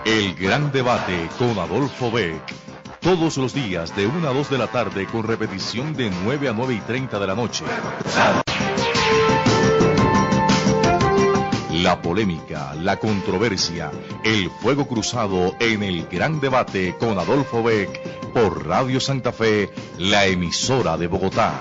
El Gran Debate con Adolfo Beck. Todos los días de 1 a 2 de la tarde con repetición de 9 a 9 y 30 de la noche. La polémica, la controversia, el fuego cruzado en El Gran Debate con Adolfo Beck por Radio Santa Fe, la emisora de Bogotá.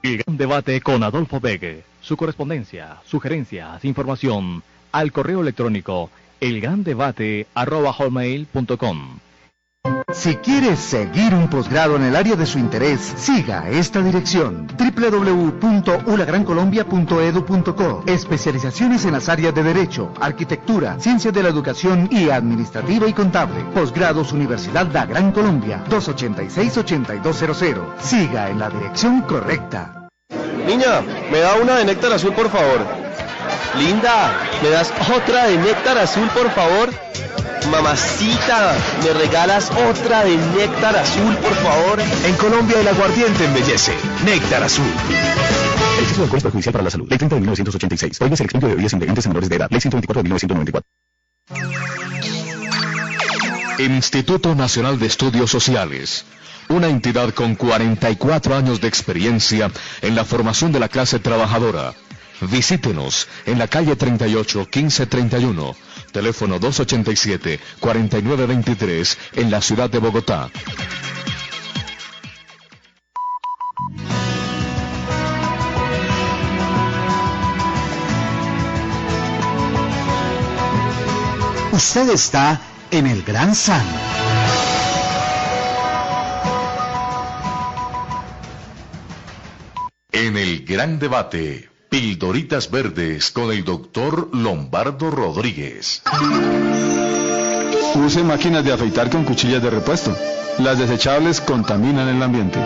El Gran Debate con Adolfo Beck. Su correspondencia, sugerencias, información al correo electrónico elgrandebate@hotmail.com. Si quieres seguir un posgrado en el área de su interés, siga esta dirección: www.ulagrancolombia.edu.co. Especializaciones en las áreas de Derecho, Arquitectura, Ciencias de la Educación y Administrativa y Contable. Posgrados Universidad La Gran Colombia, 286-8200. Siga en la dirección correcta. Niña, ¿me da una de néctar azul, por favor? Linda, ¿me das otra de néctar azul, por favor? Mamacita, ¿me regalas otra de néctar azul, por favor? En Colombia el aguardiente embellece. Néctar azul. El exceso de alcohol es perjudicial para la salud. Ley 30 de 1986. Prohíbe el expendio de bebidas embriagantes en menores de edad. Ley 124 de 1994. Instituto Nacional de Estudios Sociales, una entidad con 44 años de experiencia en la formación de la clase trabajadora. Visítenos en la calle 38, 1531, teléfono 287-4923, en la ciudad de Bogotá. Usted está en el Gran San. En el Gran Debate, Pildoritas Verdes con el doctor Lombardo Rodríguez. Use máquinas de afeitar con cuchillas de repuesto. Las desechables contaminan el ambiente.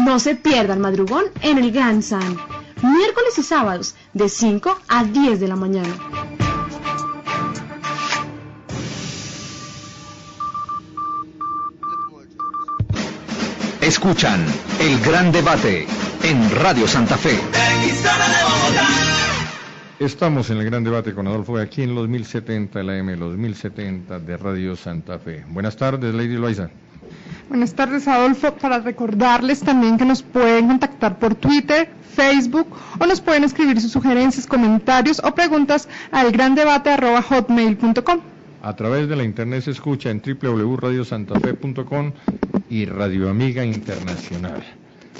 No se pierda el madrugón en el Gran San. Miércoles y sábados, de 5 a 10 de la mañana. Escuchan el Gran Debate en Radio Santa Fe. Estamos en el Gran Debate con Adolfo, aquí en los 1070, la M, los 1070 de Radio Santa Fe. Buenas tardes, Lady Loaiza. Buenas tardes, Adolfo. Para recordarles también que nos pueden contactar por Twitter, Facebook, o nos pueden escribir sus sugerencias, comentarios o preguntas al grandedebate@hotmail.com. A través de la internet se escucha en www.radiosantafe.com y Radio Amiga Internacional.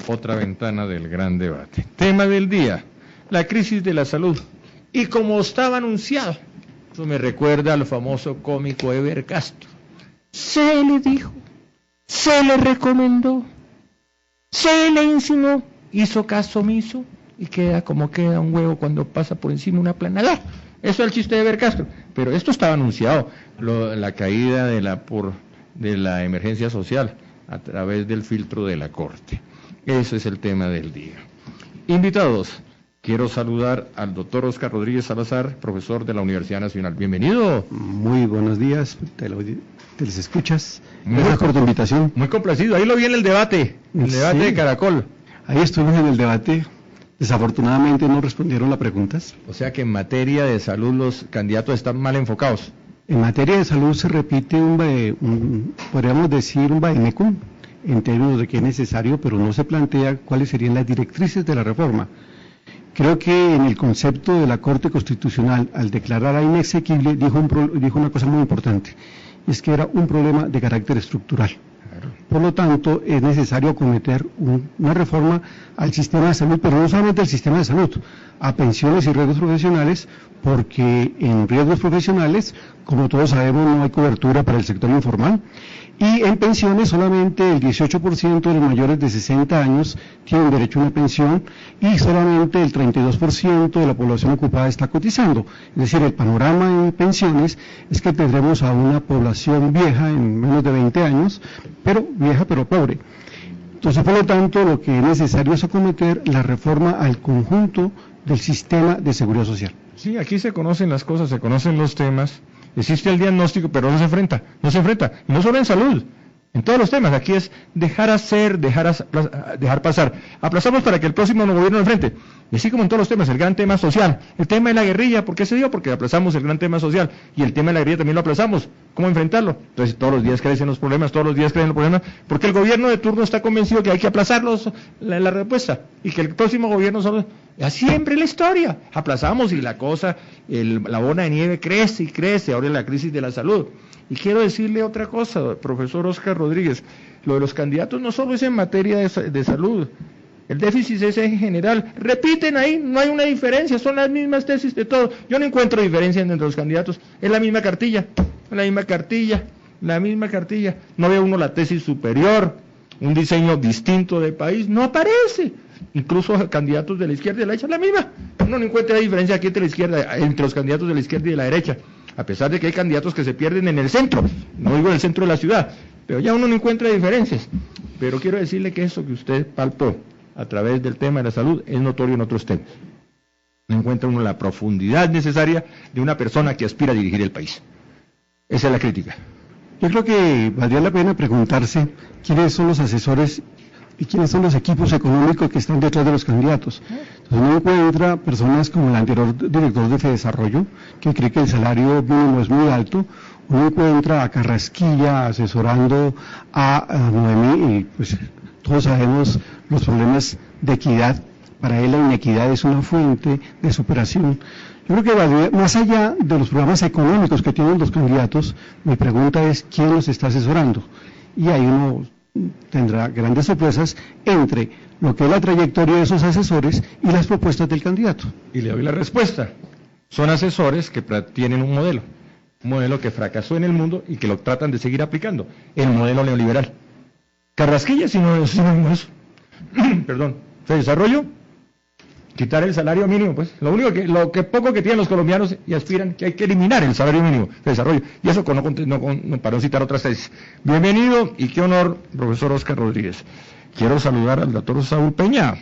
Otra ventana del Gran Debate. Tema del día, la crisis de la salud. Y como estaba anunciado, eso me recuerda al famoso cómico Eber Castro. Se le dijo, se le recomendó, se le insinuó, hizo caso omiso y queda como queda un huevo cuando pasa por encima una planadora. Eso es el chiste de Eber Castro. Pero esto estaba anunciado, la caída de la emergencia social a través del filtro de la Corte. Ese es el tema del día. Invitados, quiero saludar al doctor Oscar Rodríguez Salazar, profesor de la Universidad Nacional. Bienvenido. Muy buenos días, te les escuchas. Gracias por tu invitación. Muy complacido, ahí lo vi en el debate de Caracol. Ahí estuvimos en el debate. Desafortunadamente no respondieron las preguntas. O sea que en materia de salud los candidatos están mal enfocados. En materia de salud se repite podríamos decir un vademecum en términos de que es necesario, pero no se plantea cuáles serían las directrices de la reforma. Creo que en el concepto de la Corte Constitucional, al declararla inexequible, dijo una cosa muy importante, es que era un problema de carácter estructural. Por lo tanto, es necesario acometer una reforma al sistema de salud, pero no solamente al sistema de salud, a pensiones y riesgos profesionales, porque en riesgos profesionales, como todos sabemos, no hay cobertura para el sector informal, y en pensiones solamente el 18% de los mayores de 60 años tienen derecho a una pensión y solamente el 32% de la población ocupada está cotizando. Es decir, el panorama en pensiones es que tendremos a una población vieja en menos de 20 años, pero vieja pero pobre. Entonces, por lo tanto, lo que es necesario es acometer la reforma al conjunto del sistema de seguridad social. Sí, aquí se conocen las cosas, se conocen los temas. Existe el diagnóstico, pero no se enfrenta, y no solo en salud, en todos los temas. Aquí es dejar hacer, dejar pasar. Aplazamos para que el próximo gobierno enfrente. Y así como en todos los temas, el gran tema social, el tema de la guerrilla, ¿por qué se dio? Porque aplazamos el gran tema social, y el tema de la guerrilla también lo aplazamos. ¿Cómo enfrentarlo? Entonces todos los días crecen los problemas, porque el gobierno de turno está convencido que hay que aplazarlos la respuesta, y que el próximo gobierno solo... Siempre la historia, aplazamos y la cosa, la bola de nieve crece y crece, ahora es la crisis de la salud. Y quiero decirle otra cosa, profesor Oscar Rodríguez, lo de los candidatos no solo es en materia de salud, el déficit es en general, repiten ahí, no hay una diferencia, son las mismas tesis de todo, yo no encuentro diferencia entre los candidatos, es la misma cartilla, no ve uno la tesis superior, un diseño distinto de país, no aparece. Incluso candidatos de la izquierda y de la derecha, la misma. Uno no encuentra diferencia aquí entre los candidatos de la izquierda y de la derecha, a pesar de que hay candidatos que se pierden en el centro, no digo en el centro de la ciudad, pero ya uno no encuentra diferencias. Pero quiero decirle que eso que usted palpó a través del tema de la salud es notorio en otros temas. No encuentra uno la profundidad necesaria de una persona que aspira a dirigir el país. Esa es la crítica. Yo creo que valdría la pena preguntarse quiénes son los asesores y quiénes son los equipos económicos que están detrás de los candidatos. Entonces uno encuentra personas como el anterior director de Fedesarrollo, que cree que el salario mínimo es muy alto. Uno encuentra a Carrasquilla asesorando a Noemí, y pues todos sabemos los problemas de equidad. Para él la inequidad es una fuente de superación. Yo creo que más allá de los programas económicos que tienen los candidatos, mi pregunta es ¿quién los está asesorando? Y ahí uno tendrá grandes sorpresas entre lo que es la trayectoria de esos asesores y las propuestas del candidato. Y le doy la respuesta. Son asesores que tienen un modelo que fracasó en el mundo y que lo tratan de seguir aplicando, el modelo neoliberal. Carrasquilla, si no es eso. Perdón, Fedesarrollo, quitar el salario mínimo, pues, lo que poco que tienen los colombianos y aspiran, que hay que eliminar el salario mínimo de desarrollo, y eso para no citar otras tesis. Bienvenido y qué honor, profesor Oscar Rodríguez. Quiero saludar al doctor Saúl Peña,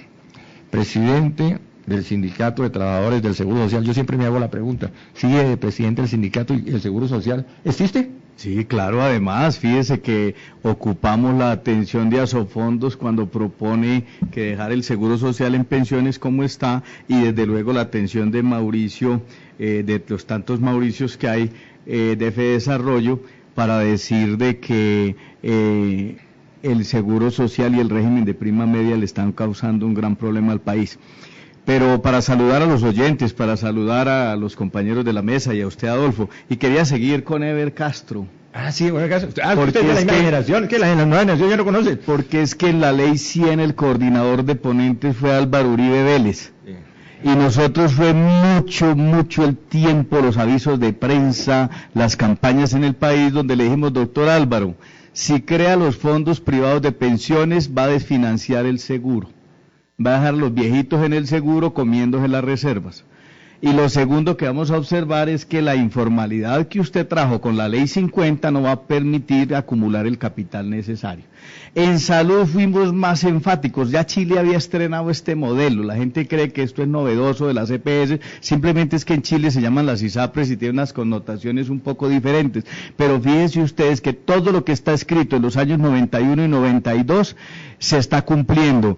presidente del Sindicato de Trabajadores del Seguro Social. Yo siempre me hago la pregunta, ¿sigue presidente del sindicato y el Seguro Social existe? Sí, claro, además, fíjese que ocupamos la atención de Asofondos cuando propone que dejar el Seguro Social en pensiones como está, y desde luego la atención de Mauricio, de los tantos Mauricios que hay de Fedesarrollo, para decir de que el Seguro Social y el régimen de prima media le están causando un gran problema al país. Pero para saludar a los oyentes, para saludar a los compañeros de la mesa y a usted, Adolfo, y quería seguir con Ever Castro. Ah, sí, Ever Castro. Porque usted es de la generación, que la nueva generación ya no conoce. Porque es que en la ley 100 el coordinador de ponentes fue Álvaro Uribe Vélez. Sí. Y nosotros fue mucho el tiempo, los avisos de prensa, las campañas en el país donde le dijimos, doctor Álvaro, si crea los fondos privados de pensiones va a desfinanciar el seguro. Va a dejar los viejitos en el seguro comiéndose las reservas. Y lo segundo que vamos a observar es que la informalidad que usted trajo con la ley 50 no va a permitir acumular el capital necesario. En salud fuimos más enfáticos, ya Chile había estrenado este modelo, la gente cree que esto es novedoso de las EPS, simplemente es que en Chile se llaman las ISAPRES y tienen unas connotaciones un poco diferentes, pero fíjense ustedes que todo lo que está escrito en los años 91 y 92 se está cumpliendo.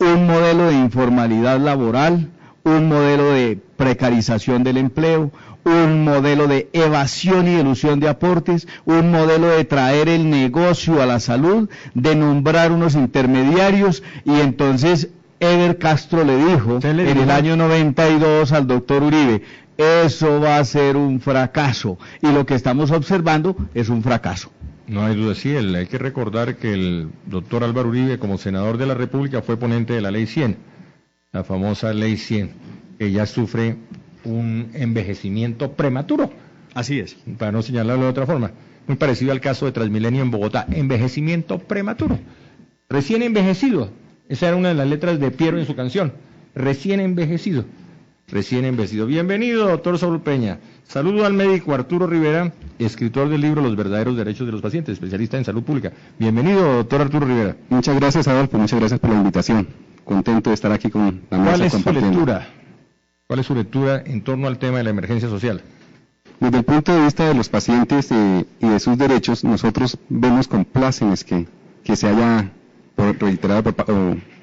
Un modelo de informalidad laboral, un modelo de precarización del empleo, un modelo de evasión y elusión de aportes, un modelo de traer el negocio a la salud, de nombrar unos intermediarios, y entonces Ever Castro le dijo en el año 92 al doctor Uribe, eso va a ser un fracaso, y lo que estamos observando es un fracaso. No hay duda, sí, hay que recordar que el doctor Álvaro Uribe, como senador de la República, fue ponente de la Ley 100, la famosa Ley 100, que ya sufre un envejecimiento prematuro. Así es. Para no señalarlo de otra forma, muy parecido al caso de Transmilenio en Bogotá, envejecimiento prematuro, recién envejecido, esa era una de las letras de Piero en su canción, recién envejecido. Bienvenido, doctor Saúl Peña. Saludo al médico Arturo Rivera, escritor del libro Los verdaderos derechos de los pacientes, especialista en salud pública. Bienvenido, doctor Arturo Rivera. Muchas gracias, Adolfo, muchas gracias por la invitación. Contento de estar aquí con la mesa compartiendo. ¿Cuál es su lectura en torno al tema de la emergencia social? Desde el punto de vista de los pacientes y de sus derechos, nosotros vemos con plácemes que se haya reiterado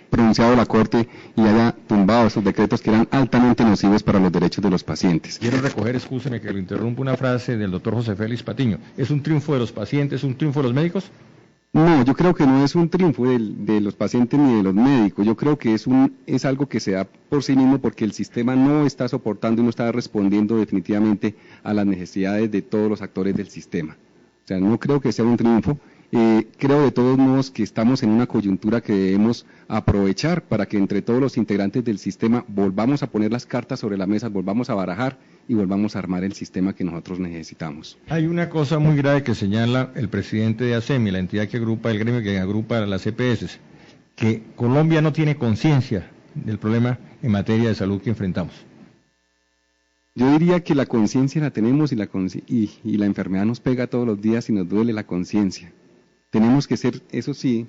pronunciado la Corte y haya tumbado esos decretos que eran altamente nocivos para los derechos de los pacientes. Quiero recoger, escúcheme que lo interrumpa, una frase del doctor José Félix Patiño. ¿Es un triunfo de los pacientes, un triunfo de los médicos? No, yo creo que no es un triunfo de los pacientes ni de los médicos. Yo creo que es algo que se da por sí mismo porque el sistema no está soportando y no está respondiendo definitivamente a las necesidades de todos los actores del sistema. O sea, no creo que sea un triunfo. Creo de todos modos que estamos en una coyuntura que debemos aprovechar para que entre todos los integrantes del sistema volvamos a poner las cartas sobre la mesa, volvamos a barajar y volvamos a armar el sistema que nosotros necesitamos. Hay una cosa muy grave que señala el presidente de ASEMI, la entidad que agrupa, el gremio que agrupa a las EPS, que Colombia no tiene conciencia del problema en materia de salud que enfrentamos. Yo diría que la conciencia la tenemos y la enfermedad nos pega todos los días y nos duele la conciencia. Tenemos que ser, eso sí,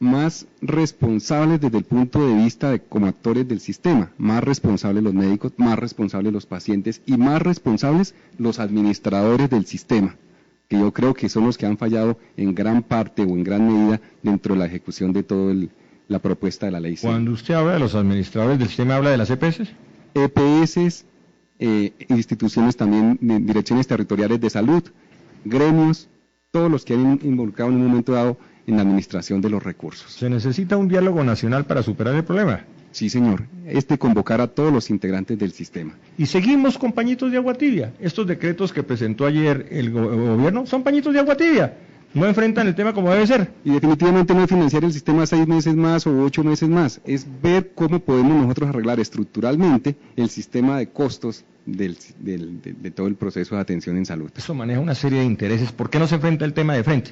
más responsables desde el punto de vista de como actores del sistema, más responsables los médicos, más responsables los pacientes y más responsables los administradores del sistema, que yo creo que son los que han fallado en gran parte o en gran medida dentro de la ejecución de todo la propuesta de la ley. Cuando usted habla de los administradores del sistema, ¿habla de las EPS? EPS, instituciones también, direcciones territoriales de salud, gremios, todos los que han involucrado en un momento dado en la administración de los recursos. ¿Se necesita un diálogo nacional para superar el problema? Sí, señor. Convocar a todos los integrantes del sistema. Y seguimos con pañitos de agua tibia. Estos decretos que presentó ayer el gobierno son pañitos de agua tibia. No enfrentan el tema como debe ser. Y definitivamente no es financiar el sistema 6 meses más o 8 meses más. Es ver cómo podemos nosotros arreglar estructuralmente el sistema de costos de todo el proceso de atención en salud. Eso maneja una serie de intereses. ¿Por qué no se enfrenta el tema de frente?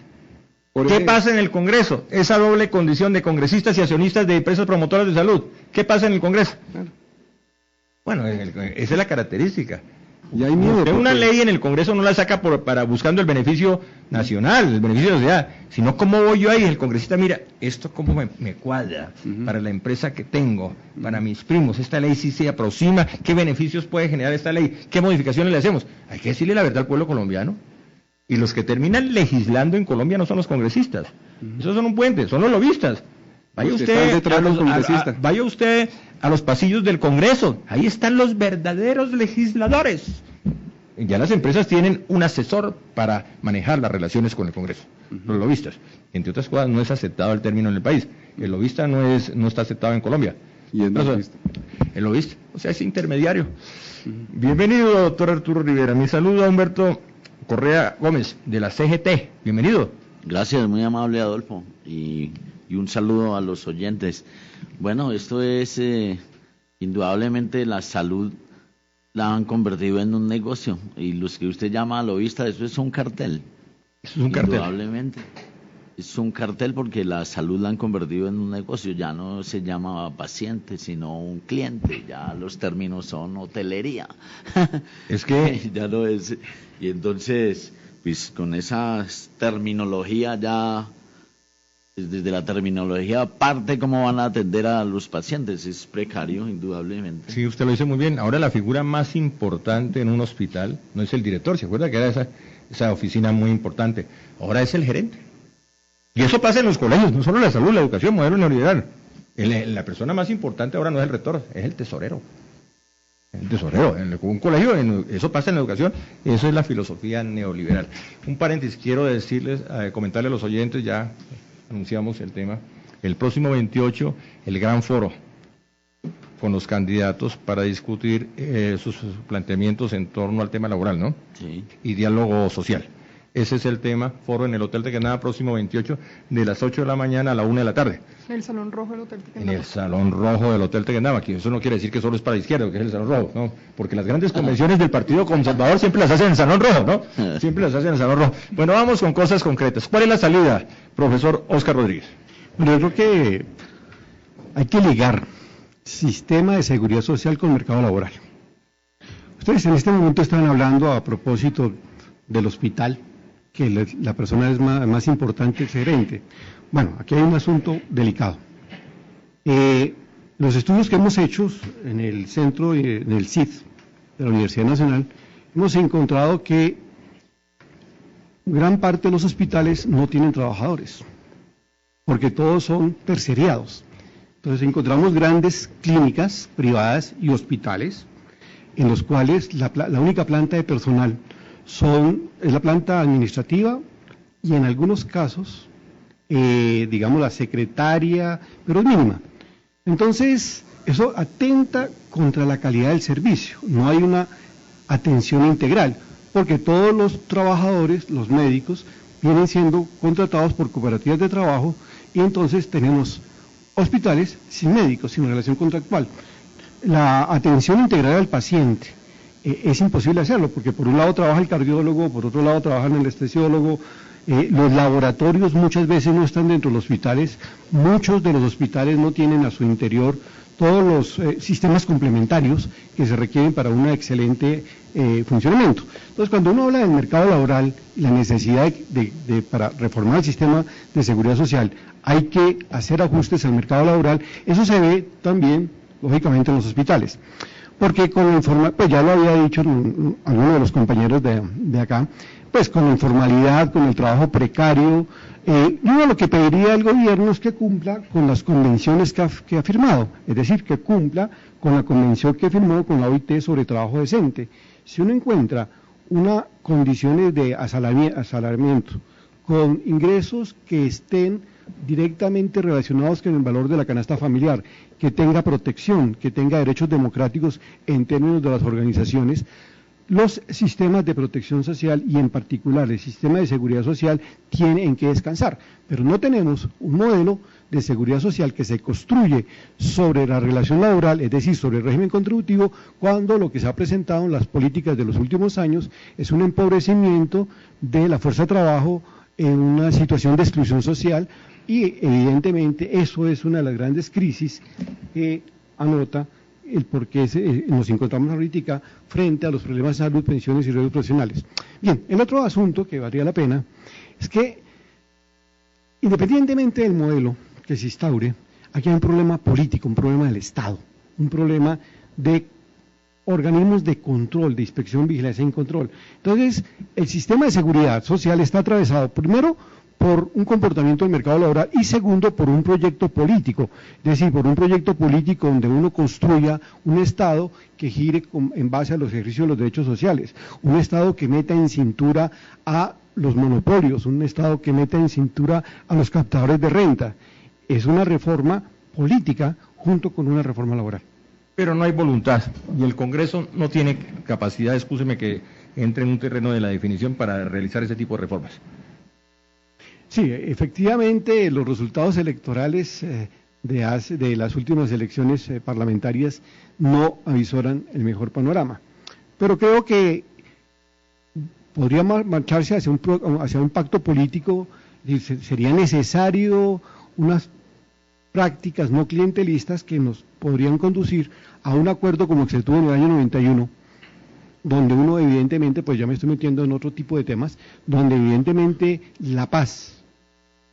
¿Qué pasa en el Congreso? Esa doble condición de congresistas y accionistas de empresas promotoras de salud. ¿Qué pasa en el Congreso? Claro. Bueno, esa es la característica. Y hay miedo. Porque una ley en el Congreso no la saca para buscando el beneficio nacional, el beneficio de la sociedad, sino cómo voy yo ahí, el congresista mira, esto cómo me cuadra para la empresa que tengo, para mis primos, esta ley sí se aproxima, qué beneficios puede generar esta ley, qué modificaciones le hacemos. Hay que decirle la verdad al pueblo colombiano. Y los que terminan legislando en Colombia no son los congresistas, esos son un puente, son los lobistas. Vaya usted a los pasillos del Congreso, ahí están los verdaderos legisladores. Ya las empresas tienen un asesor para manejar las relaciones con el Congreso, los lobistas. Entre otras cosas, no es aceptado el término en el país. El lobista no está aceptado en Colombia. ¿Y es lobista? El lobista, o sea, es intermediario. Bienvenido, doctor Arturo Rivera. Mi saludo a Humberto Correa Gómez, de la CGT. Bienvenido. Gracias, muy amable, Adolfo. Y un saludo a los oyentes. Bueno, esto es indudablemente la salud la han convertido en un negocio, y los que usted llama lobista, eso es un cartel. Eso es un cartel. Indudablemente. Es un cartel porque la salud la han convertido en un negocio, ya no se llama paciente, sino un cliente, ya los términos son hotelería. Es que ya no es, y entonces, pues con esa terminología ya, desde la terminología parte cómo van a atender a los pacientes, es precario, indudablemente. Sí, usted lo dice muy bien. Ahora la figura más importante en un hospital no es el director, ¿se acuerda que era esa oficina muy importante? Ahora es el gerente. Y eso pasa en los colegios, no solo la salud, la educación, modelo neoliberal. La persona más importante ahora no es el rector, es el tesorero. El tesorero, en un colegio, eso pasa en la educación, eso es la filosofía neoliberal. Un paréntesis, quiero decirles, comentarle a los oyentes, ya anunciamos el tema, el próximo 28, el gran foro con los candidatos para discutir sus planteamientos en torno al tema laboral, ¿no? Sí. Y diálogo social. Ese es el tema, foro en el Hotel Tequendama, próximo 28, de las 8 de la mañana a la 1 de la tarde. En el Salón Rojo del Hotel Tequendama. En el Salón Rojo del Hotel Tequendama, que eso no quiere decir que solo es para la izquierda, que es el Salón Rojo, ¿no? Porque las grandes convenciones del Partido Conservador siempre las hacen en el Salón Rojo, ¿no? Siempre las hacen en el Salón Rojo. Bueno, vamos con cosas concretas. ¿Cuál es la salida, profesor Óscar Rodríguez? Bueno, yo creo que hay que ligar sistema de seguridad social con mercado laboral. Ustedes en este momento están hablando a propósito del hospital, que la persona es más importante, el gerente. Bueno, aquí hay un asunto delicado. Los estudios que hemos hecho en el centro, en el CID de la Universidad Nacional, hemos encontrado que gran parte de los hospitales no tienen trabajadores, porque todos son terciariados. Entonces encontramos grandes clínicas privadas y hospitales en los cuales la única planta de personal es la planta administrativa y en algunos casos, digamos, la secretaria, pero es mínima. Entonces, eso atenta contra la calidad del servicio, no hay una atención integral, porque todos los trabajadores, los médicos, vienen siendo contratados por cooperativas de trabajo y entonces tenemos hospitales sin médicos, sin relación contractual. La atención integral al paciente es imposible hacerlo, porque por un lado trabaja el cardiólogo, por otro lado trabaja el anestesiólogo, los laboratorios muchas veces no están dentro de los hospitales, muchos de los hospitales no tienen a su interior todos los sistemas complementarios que se requieren para un excelente funcionamiento. Entonces, cuando uno habla del mercado laboral y la necesidad para reformar el sistema de seguridad social, hay que hacer ajustes al mercado laboral, eso se ve también, lógicamente, en los hospitales. Porque con pues ya lo había dicho alguno de los compañeros de acá, pues con la informalidad, con el trabajo precario. Yo lo que pediría al gobierno es que cumpla con las convenciones que ha firmado, es decir, que cumpla con la convención que firmó con la OIT sobre trabajo decente. Si uno encuentra unas condiciones de asalariamiento con ingresos que estén directamente relacionados con el valor de la canasta familiar, que tenga protección, que tenga derechos democráticos en términos de las organizaciones, los sistemas de protección social y en particular el sistema de seguridad social tienen que descansar, pero no tenemos un modelo de seguridad social que se construye sobre la relación laboral, es decir, sobre el régimen contributivo, cuando lo que se ha presentado en las políticas de los últimos años es un empobrecimiento de la fuerza de trabajo en una situación de exclusión social y evidentemente eso es una de las grandes crisis que anota el por qué nos encontramos ahorita frente a los problemas de salud, pensiones y riesgos profesionales. Bien, el otro asunto que valdría la pena es que, independientemente del modelo que se instaure, aquí hay un problema político, un problema del Estado, un problema de organismos de control, de inspección, vigilancia y control. Entonces, el sistema de seguridad social está atravesado, primero, por un comportamiento del mercado laboral y segundo, por un proyecto político, es decir, por un proyecto político donde uno construya un Estado que gire en base a los ejercicios de los derechos sociales, un Estado que meta en cintura a los monopolios, un Estado que meta en cintura a los captadores de renta. Es una reforma política junto con una reforma laboral. Pero no hay voluntad y el Congreso no tiene capacidad, excúseme que entre en un terreno de la definición para realizar ese tipo de reformas. Sí, efectivamente los resultados electorales de las últimas elecciones parlamentarias no avisoran el mejor panorama, pero creo que podría marcharse hacia un pacto político. Sería necesario unas prácticas no clientelistas que nos podrían conducir a un acuerdo como el que se tuvo en el año 91, donde uno evidentemente, pues ya me estoy metiendo en otro tipo de temas, donde evidentemente la paz,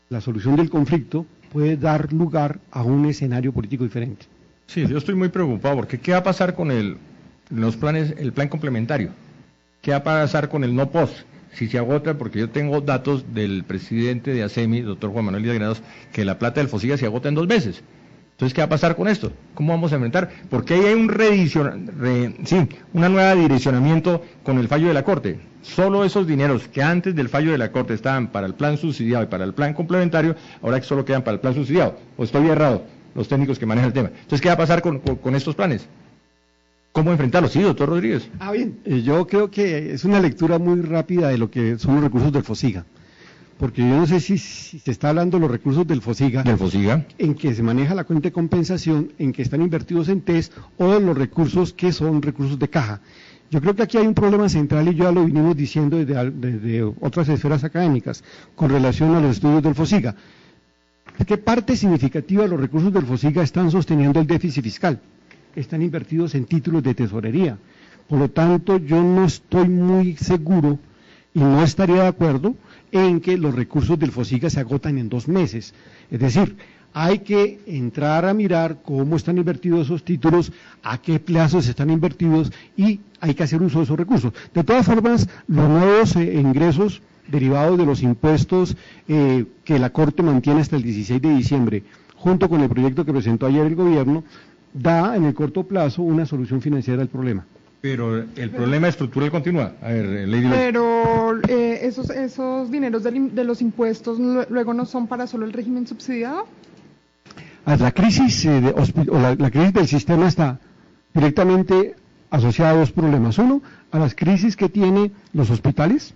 la solución del conflicto puede dar lugar a un escenario político diferente. Sí, yo estoy muy preocupado porque ¿qué va a pasar con el plan complementario? ¿Qué va a pasar con el no post? Si se agota, porque yo tengo datos del presidente de ASEMI, doctor Juan Manuel Díaz Granados, que la plata del FOSIGA se agota en 2 meses. Entonces, ¿qué va a pasar con esto? ¿Cómo vamos a enfrentar? Porque ahí hay una nueva direccionamiento con el fallo de la Corte. Solo esos dineros que antes del fallo de la Corte estaban para el plan subsidiado y para el plan complementario, ahora que solo quedan para el plan subsidiado. ¿O estoy errado? Los técnicos que manejan el tema. Entonces, ¿qué va a pasar con estos planes? ¿Cómo enfrentarlos? Sí, doctor Rodríguez. Bien, yo creo que es una lectura muy rápida de lo que son los recursos del FOSIGA. Porque yo no sé si se está hablando de los recursos del FOSIGA, en que se maneja la cuenta de compensación, en que están invertidos en TES, o de los recursos que son recursos de caja. Yo creo que aquí hay un problema central y ya lo vinimos diciendo desde otras esferas académicas con relación a los estudios del FOSIGA. Es que parte significativa de los recursos del FOSIGA están sosteniendo el déficit fiscal, están invertidos en títulos de tesorería. Por lo tanto, yo no estoy muy seguro y no estaría de acuerdo en que los recursos del FOSIGA se agotan en 2 meses. Es decir, hay que entrar a mirar cómo están invertidos esos títulos, a qué plazos están invertidos y hay que hacer uso de esos recursos. De todas formas, los nuevos ingresos derivados de los impuestos que la Corte mantiene hasta el 16 de diciembre, junto con el proyecto que presentó ayer el gobierno, da en el corto plazo una solución financiera al problema. Pero el problema estructural continúa. A ver, Lady. Pero esos dineros de los impuestos luego no son para solo el régimen subsidiado. La crisis la crisis del sistema está directamente asociada a 2 problemas. Uno, a las crisis que tienen los hospitales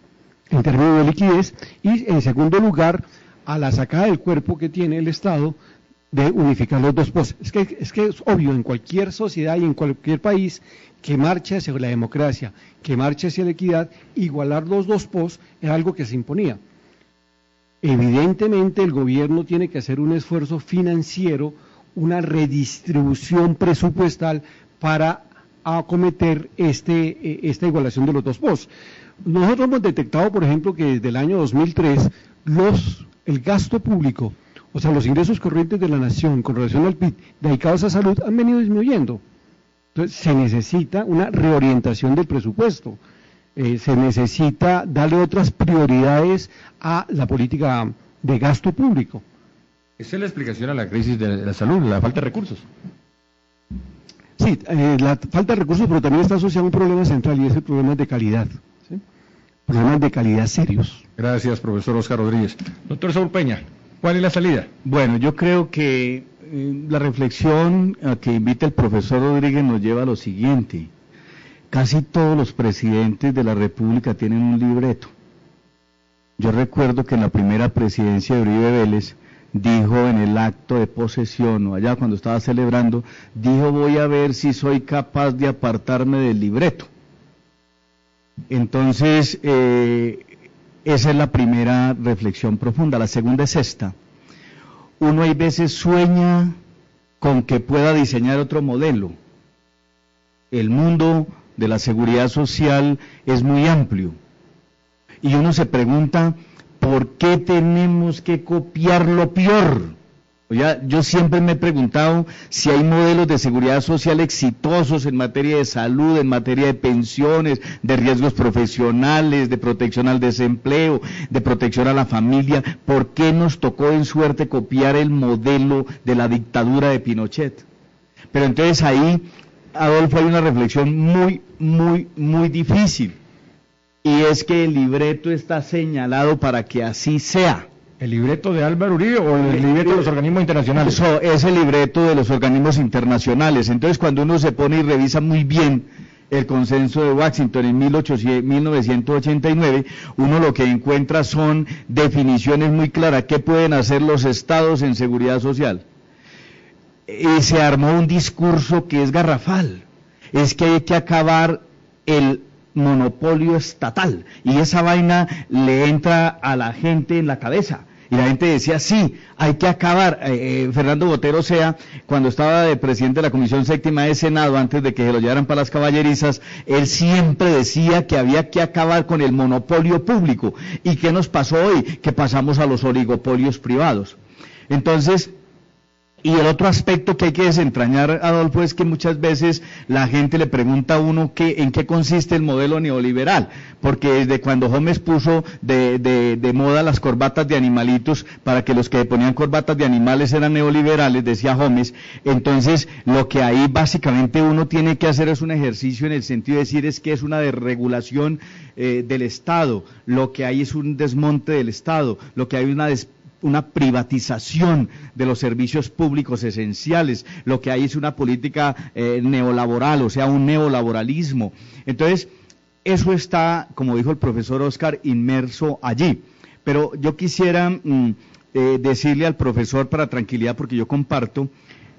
en términos de liquidez y en segundo lugar a la sacada del cuerpo que tiene el Estado de unificar los 2 POS. Es que es obvio en cualquier sociedad y en cualquier país que marche hacia la democracia, que marche hacia la equidad, igualar los 2 POS era algo que se imponía. Evidentemente el gobierno tiene que hacer un esfuerzo financiero, una redistribución presupuestal para acometer esta igualación de los 2 POS. Nosotros hemos detectado, por ejemplo, que desde el año 2003 el gasto público, o sea, los ingresos corrientes de la nación con relación al PIB dedicados a salud han venido disminuyendo. Entonces, se necesita una reorientación del presupuesto. se necesita darle otras prioridades a la política de gasto público. Esa es la explicación a la crisis de la salud, la falta de recursos. Sí, la falta de recursos, pero también está asociado a un problema central y es el problema de calidad. ¿Sí? Problemas de calidad serios. Gracias, profesor Oscar Rodríguez. Doctor Saúl Peña, ¿cuál es la salida? Bueno, yo creo que la reflexión a que invita el profesor Rodríguez nos lleva a lo siguiente. Casi todos los presidentes de la República tienen un libreto. Yo recuerdo que en la primera presidencia de Uribe Vélez dijo en el acto de posesión, o allá cuando estaba celebrando, dijo: voy a ver si soy capaz de apartarme del libreto. Entonces, esa es la primera reflexión profunda. La segunda es esta: uno hay veces sueña con que pueda diseñar otro modelo. El mundo de la seguridad social es muy amplio y uno se pregunta, ¿por qué tenemos que copiar lo peor? Yo siempre me he preguntado si hay modelos de seguridad social exitosos en materia de salud, en materia de pensiones, de riesgos profesionales, de protección al desempleo, de protección a la familia. ¿Por qué nos tocó en suerte copiar el modelo de la dictadura de Pinochet? Pero entonces ahí, Adolfo, hay una reflexión muy difícil. Y es que el libreto está señalado para que así sea. ¿El libreto de Álvaro Uribe o el libreto de los organismos internacionales? Eso es el libreto de los organismos internacionales. Entonces, cuando uno se pone y revisa muy bien el consenso de Washington en 1989, uno lo que encuentra son definiciones muy claras. ¿Qué pueden hacer los estados en seguridad social? Y se armó un discurso que es garrafal. Es que hay que acabar el monopolio estatal, y esa vaina le entra a la gente en la cabeza, y la gente decía, sí, hay que acabar. Fernando Botero Sea, cuando estaba de presidente de la Comisión Séptima de Senado, antes de que se lo llevaran para las caballerizas, él siempre decía que había que acabar con el monopolio público. ¿Y qué nos pasó hoy? Que pasamos a los oligopolios privados. Entonces, y el otro aspecto que hay que desentrañar, Adolfo, es que muchas veces la gente le pregunta a uno en qué consiste el modelo neoliberal, porque desde cuando Gómez puso de moda las corbatas de animalitos, para que los que ponían corbatas de animales eran neoliberales, decía Gómez. Entonces, lo que ahí básicamente uno tiene que hacer es un ejercicio en el sentido de decir es que es una desregulación del Estado, lo que hay es un desmonte del Estado, lo que hay es una privatización de los servicios públicos esenciales, lo que hay es una política neolaboral, o sea, un neolaboralismo. Entonces, eso está, como dijo el profesor Oscar, inmerso allí. Pero yo quisiera decirle al profesor, para tranquilidad, porque yo comparto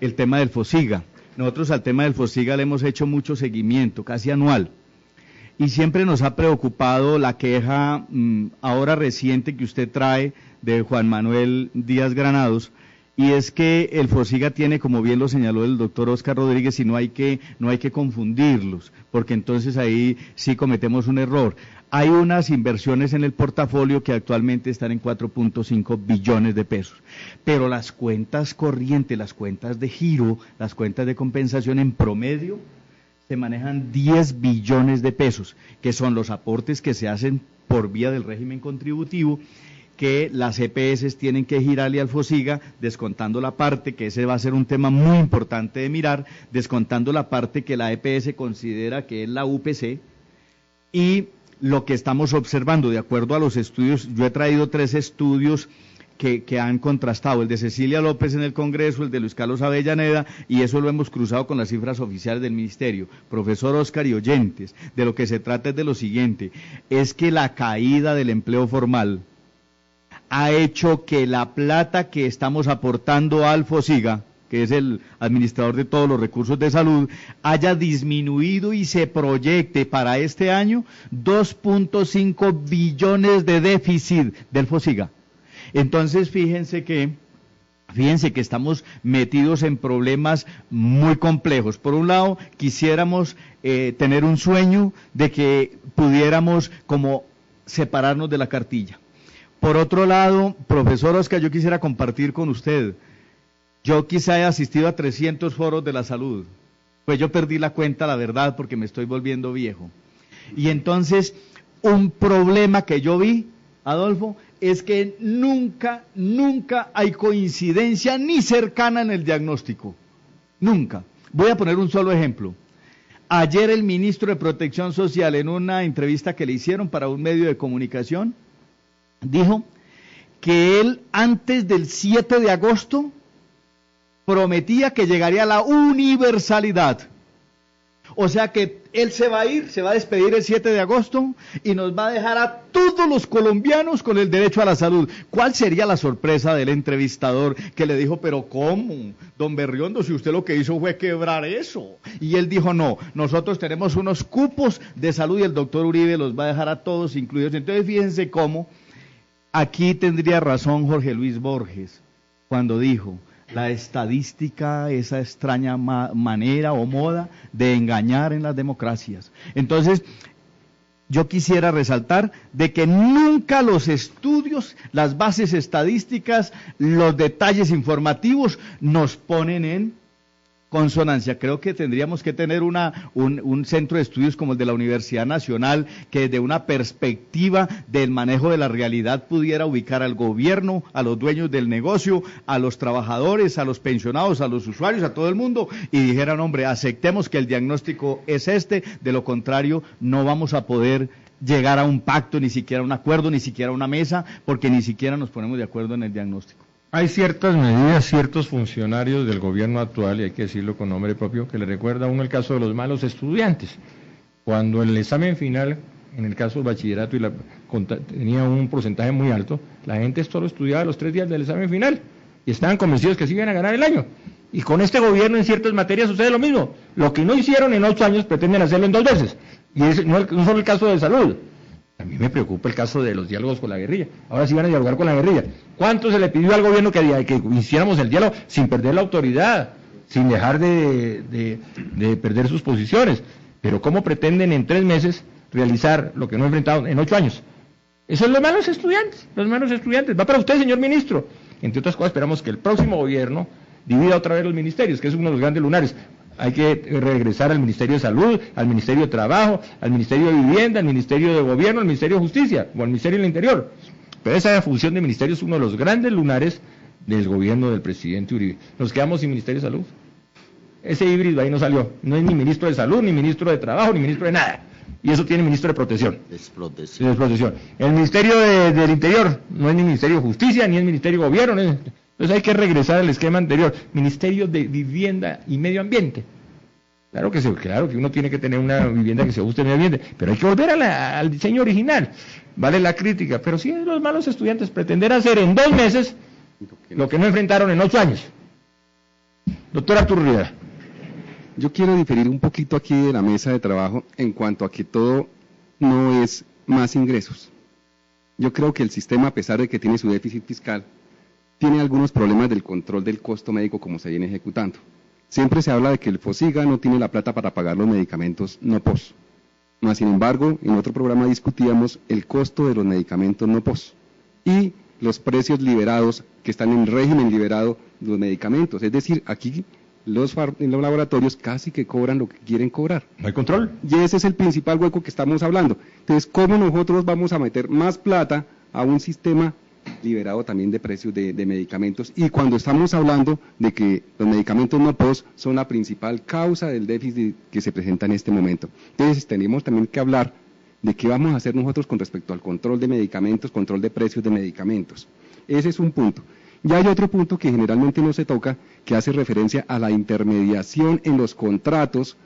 el tema del FOSIGA. Nosotros al tema del FOSIGA le hemos hecho mucho seguimiento, casi anual. Y siempre nos ha preocupado la queja ahora reciente que usted trae de Juan Manuel Díaz Granados, y es que el FOSIGA tiene, como bien lo señaló el doctor Oscar Rodríguez, y no hay que confundirlos, porque entonces ahí sí cometemos un error. Hay unas inversiones en el portafolio que actualmente están en 4.5 billones de pesos, pero las cuentas corrientes, las cuentas de giro, las cuentas de compensación en promedio, se manejan 10 billones de pesos, que son los aportes que se hacen por vía del régimen contributivo, que las EPS tienen que girarle al FOSIGA, descontando la parte, que ese va a ser un tema muy importante de mirar, descontando la parte que la EPS considera que es la UPC, y lo que estamos observando, de acuerdo a los estudios, yo he traído 3 estudios que han contrastado, el de Cecilia López en el Congreso, el de Luis Carlos Avellaneda, y eso lo hemos cruzado con las cifras oficiales del Ministerio. Profesor Oscar y oyentes, de lo que se trata es de lo siguiente, es que la caída del empleo formal ha hecho que la plata que estamos aportando al FOSIGA, que es el administrador de todos los recursos de salud, haya disminuido y se proyecte para este año 2.5 billones de déficit del FOSIGA. Entonces, fíjense que estamos metidos en problemas muy complejos. Por un lado, quisiéramos tener un sueño de que pudiéramos como separarnos de la cartilla. Por otro lado, profesor Oscar, yo quisiera compartir con usted, yo quizá he asistido a 300 foros de la salud, pues yo perdí la cuenta, la verdad, porque me estoy volviendo viejo. Y entonces, un problema que yo vi, Adolfo, es que nunca hay coincidencia ni cercana en el diagnóstico. Nunca. Voy a poner un solo ejemplo. Ayer el ministro de Protección Social, en una entrevista que le hicieron para un medio de comunicación, dijo que él antes del 7 de agosto prometía que llegaría a la universalidad. O sea que él se va a despedir el 7 de agosto y nos va a dejar a todos los colombianos con el derecho a la salud. ¿Cuál sería la sorpresa del entrevistador que le dijo, pero cómo, don Berriondo, si usted lo que hizo fue quebrar eso? Y él dijo, no, nosotros tenemos unos cupos de salud y el doctor Uribe los va a dejar a todos incluidos. Entonces fíjense cómo aquí tendría razón Jorge Luis Borges cuando dijo, la estadística, esa extraña manera o moda de engañar en las democracias. Entonces, yo quisiera resaltar de que nunca los estudios, las bases estadísticas, los detalles informativos nos ponen en consonancia. Creo que tendríamos que tener un centro de estudios como el de la Universidad Nacional, que desde una perspectiva del manejo de la realidad pudiera ubicar al gobierno, a los dueños del negocio, a los trabajadores, a los pensionados, a los usuarios, a todo el mundo, y dijeran, hombre, aceptemos que el diagnóstico es este, de lo contrario no vamos a poder llegar a un pacto, ni siquiera a un acuerdo, ni siquiera a una mesa, porque ni siquiera nos ponemos de acuerdo en el diagnóstico. Hay ciertas medidas, ciertos funcionarios del gobierno actual, y hay que decirlo con nombre propio, que le recuerda a uno el caso de los malos estudiantes. Cuando el examen final, en el caso del bachillerato, tenía un porcentaje muy alto, la gente solo estudiaba los 3 días del examen final, y estaban convencidos que sí iban a ganar el año. Y con este gobierno en ciertas materias sucede lo mismo. Lo que no hicieron en 8 años pretenden hacerlo en 2 veces. Y no solo el caso de salud. A mí me preocupa el caso de los diálogos con la guerrilla. Ahora sí van a dialogar con la guerrilla. ¿Cuánto se le pidió al gobierno que hiciéramos el diálogo sin perder la autoridad, sin dejar de perder sus posiciones? Pero ¿cómo pretenden en 3 meses realizar lo que no enfrentaron en 8 años? Eso es los malos estudiantes, Va para usted, señor ministro. Entre otras cosas, esperamos que el próximo gobierno divida otra vez los ministerios, que es uno de los grandes lunares. Hay que regresar al Ministerio de Salud, al Ministerio de Trabajo, al Ministerio de Vivienda, al Ministerio de Gobierno, al Ministerio de Justicia o al Ministerio del Interior. Pero esa función de ministerio es uno de los grandes lunares del gobierno del presidente Uribe. Nos quedamos sin Ministerio de Salud. Ese híbrido ahí no salió. No es ni ministro de Salud, ni ministro de Trabajo, ni ministro de nada. Y eso tiene ministro de Protección. Desprotección. El Ministerio del Interior no es ni Ministerio de Justicia, ni es Ministerio de Gobierno. Entonces hay que regresar al esquema anterior, Ministerio de Vivienda y Medio Ambiente. Claro que uno tiene que tener una vivienda que se ajuste al medio ambiente, pero hay que volver al diseño original. Vale la crítica, pero sí los malos estudiantes pretender hacer en 2 meses lo que no enfrentaron en 8 años. Doctor Arturo Rivera. Yo quiero diferir un poquito aquí de la mesa de trabajo en cuanto a que todo no es más ingresos. Yo creo que el sistema, a pesar de que tiene su déficit fiscal, tiene algunos problemas del control del costo médico como se viene ejecutando. Siempre se habla de que el FOSIGA no tiene la plata para pagar los medicamentos no POS. Mas, sin embargo, en otro programa discutíamos el costo de los medicamentos no POS y los precios liberados que están en régimen liberado de los medicamentos. Es decir, aquí los laboratorios casi que cobran lo que quieren cobrar. ¿No hay control? Y ese es el principal hueco que estamos hablando. Entonces, ¿cómo nosotros vamos a meter más plata a un sistema liberado también de precios de medicamentos? Y cuando estamos hablando de que los medicamentos no POS son la principal causa del déficit que se presenta en este momento. Entonces tenemos también que hablar de qué vamos a hacer nosotros con respecto al control de medicamentos, control de precios de medicamentos. Ese es un punto. Y hay otro punto que generalmente no se toca, que hace referencia a la intermediación en los contratos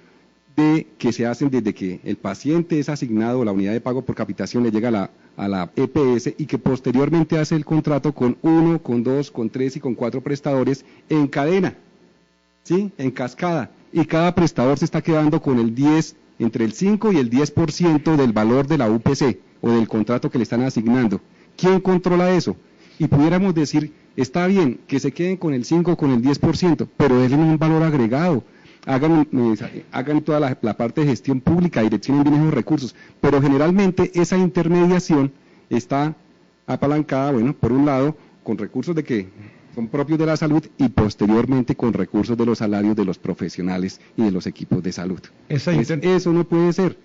que se hacen desde que el paciente es asignado, la unidad de pago por capitación le llega a la EPS y que posteriormente hace el contrato con 1, con 2, con 3 y con 4 prestadores en cadena, ¿sí? En cascada. Y cada prestador se está quedando con el 10, entre el 5 y el 10% del valor de la UPC o del contrato que le están asignando. ¿Quién controla eso? Y pudiéramos decir, está bien que se queden con el 5 o con el 10%, pero denle un valor agregado. Hagan toda la parte de gestión pública, dirección bien esos recursos, pero generalmente esa intermediación está apalancada, bueno, por un lado, con recursos de que son propios de la salud y posteriormente con recursos de los salarios de los profesionales y de los equipos de salud. Eso no puede ser.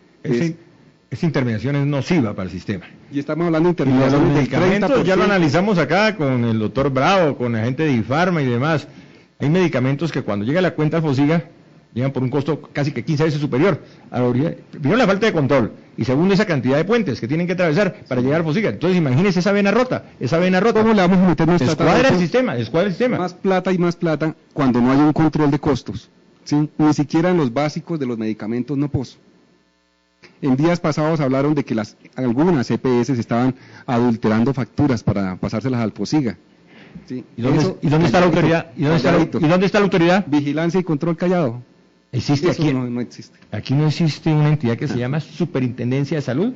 esta intervención es nociva para el sistema. Y estamos hablando de Y los intervenciones del medicamentos, ya lo 30%. analizamos acá con el doctor Bravo, con la gente de Infarma y demás. Hay medicamentos que cuando llega la cuenta al FOSIGA, llegan por un costo casi que 15 veces superior a la orilla. Primero la falta de control, y segundo esa cantidad de puentes que tienen que atravesar para llegar al FOSIGA. Entonces imagínese esa vena rota. ¿Cómo le vamos a meter nuestra descuadra el sistema? Más plata y más plata cuando no hay un control de costos. ¿Sí? Ni siquiera en los básicos de los medicamentos no poso. En días pasados hablaron de que algunas EPS estaban adulterando facturas para pasárselas al FOSIGA. ¿Sí? ¿Y dónde está la autoridad? ¿Y dónde está la autoridad? Vigilancia y control callado. ¿Existe Eso aquí? No existe. ¿Aquí no existe una entidad que se llama Superintendencia de Salud?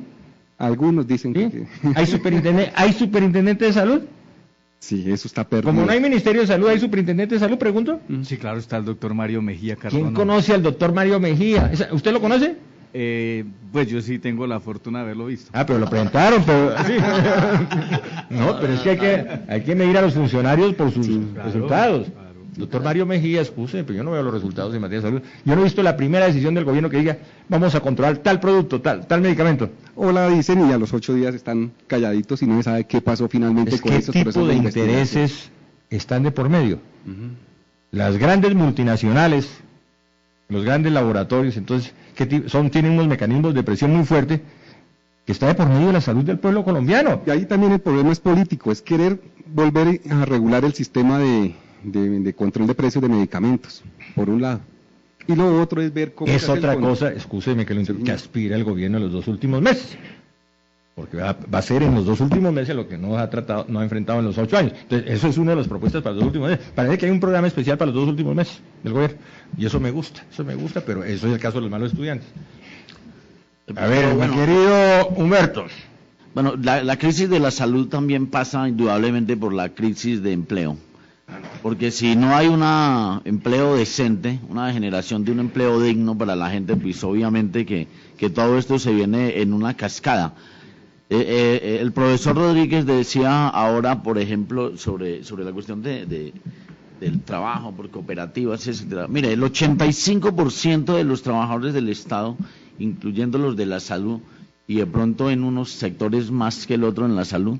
Algunos dicen ¿Sí? que... ¿Hay superintendente de salud? Sí, eso está perdido. Como no hay Ministerio de Salud, ¿hay superintendente de salud? Pregunto. Sí, claro, está el doctor Mario Mejía Cardona. ¿Quién conoce al doctor Mario Mejía? ¿Usted lo conoce? Pues yo sí tengo la fortuna de haberlo visto. Ah, pero lo presentaron, pero... Sí. No, pero es que hay que medir a los funcionarios por sus resultados. Claro. Doctor Mario Mejía, excuse, pero yo no veo los resultados en materia de salud. Yo no he visto la primera decisión del gobierno que diga, vamos a controlar tal producto, tal medicamento. O la dicen y a los 8 días están calladitos y no se sabe qué pasó finalmente con esos procesos. ¿Qué tipo de intereses están de por medio? Las grandes multinacionales, los grandes laboratorios, entonces, tienen unos mecanismos de presión muy fuertes que está de por medio de la salud del pueblo colombiano. Y ahí también el problema es político, es querer volver a regular el sistema de control de precios de medicamentos, por un lado. Y lo otro es ver cómo... Es otra cosa, excúseme que que aspira el gobierno en los 2 últimos meses. Porque va a ser en los 2 últimos meses lo que no ha enfrentado en los 8 años. Entonces, eso es una de las propuestas para los 2 últimos meses. Parece que hay un programa especial para los 2 últimos meses del gobierno. Y eso me gusta, pero eso es el caso de los malos estudiantes. A ver, mi querido Humberto. Bueno, la crisis de la salud también pasa indudablemente por la crisis de empleo. Porque si no hay un empleo decente, una generación de un empleo digno para la gente, pues obviamente que todo esto se viene en una cascada. El profesor Rodríguez decía ahora, por ejemplo, sobre la cuestión del trabajo por cooperativas, etcétera. Mire, el 85% de los trabajadores del Estado, incluyendo los de la salud, y de pronto en unos sectores más que el otro en la salud,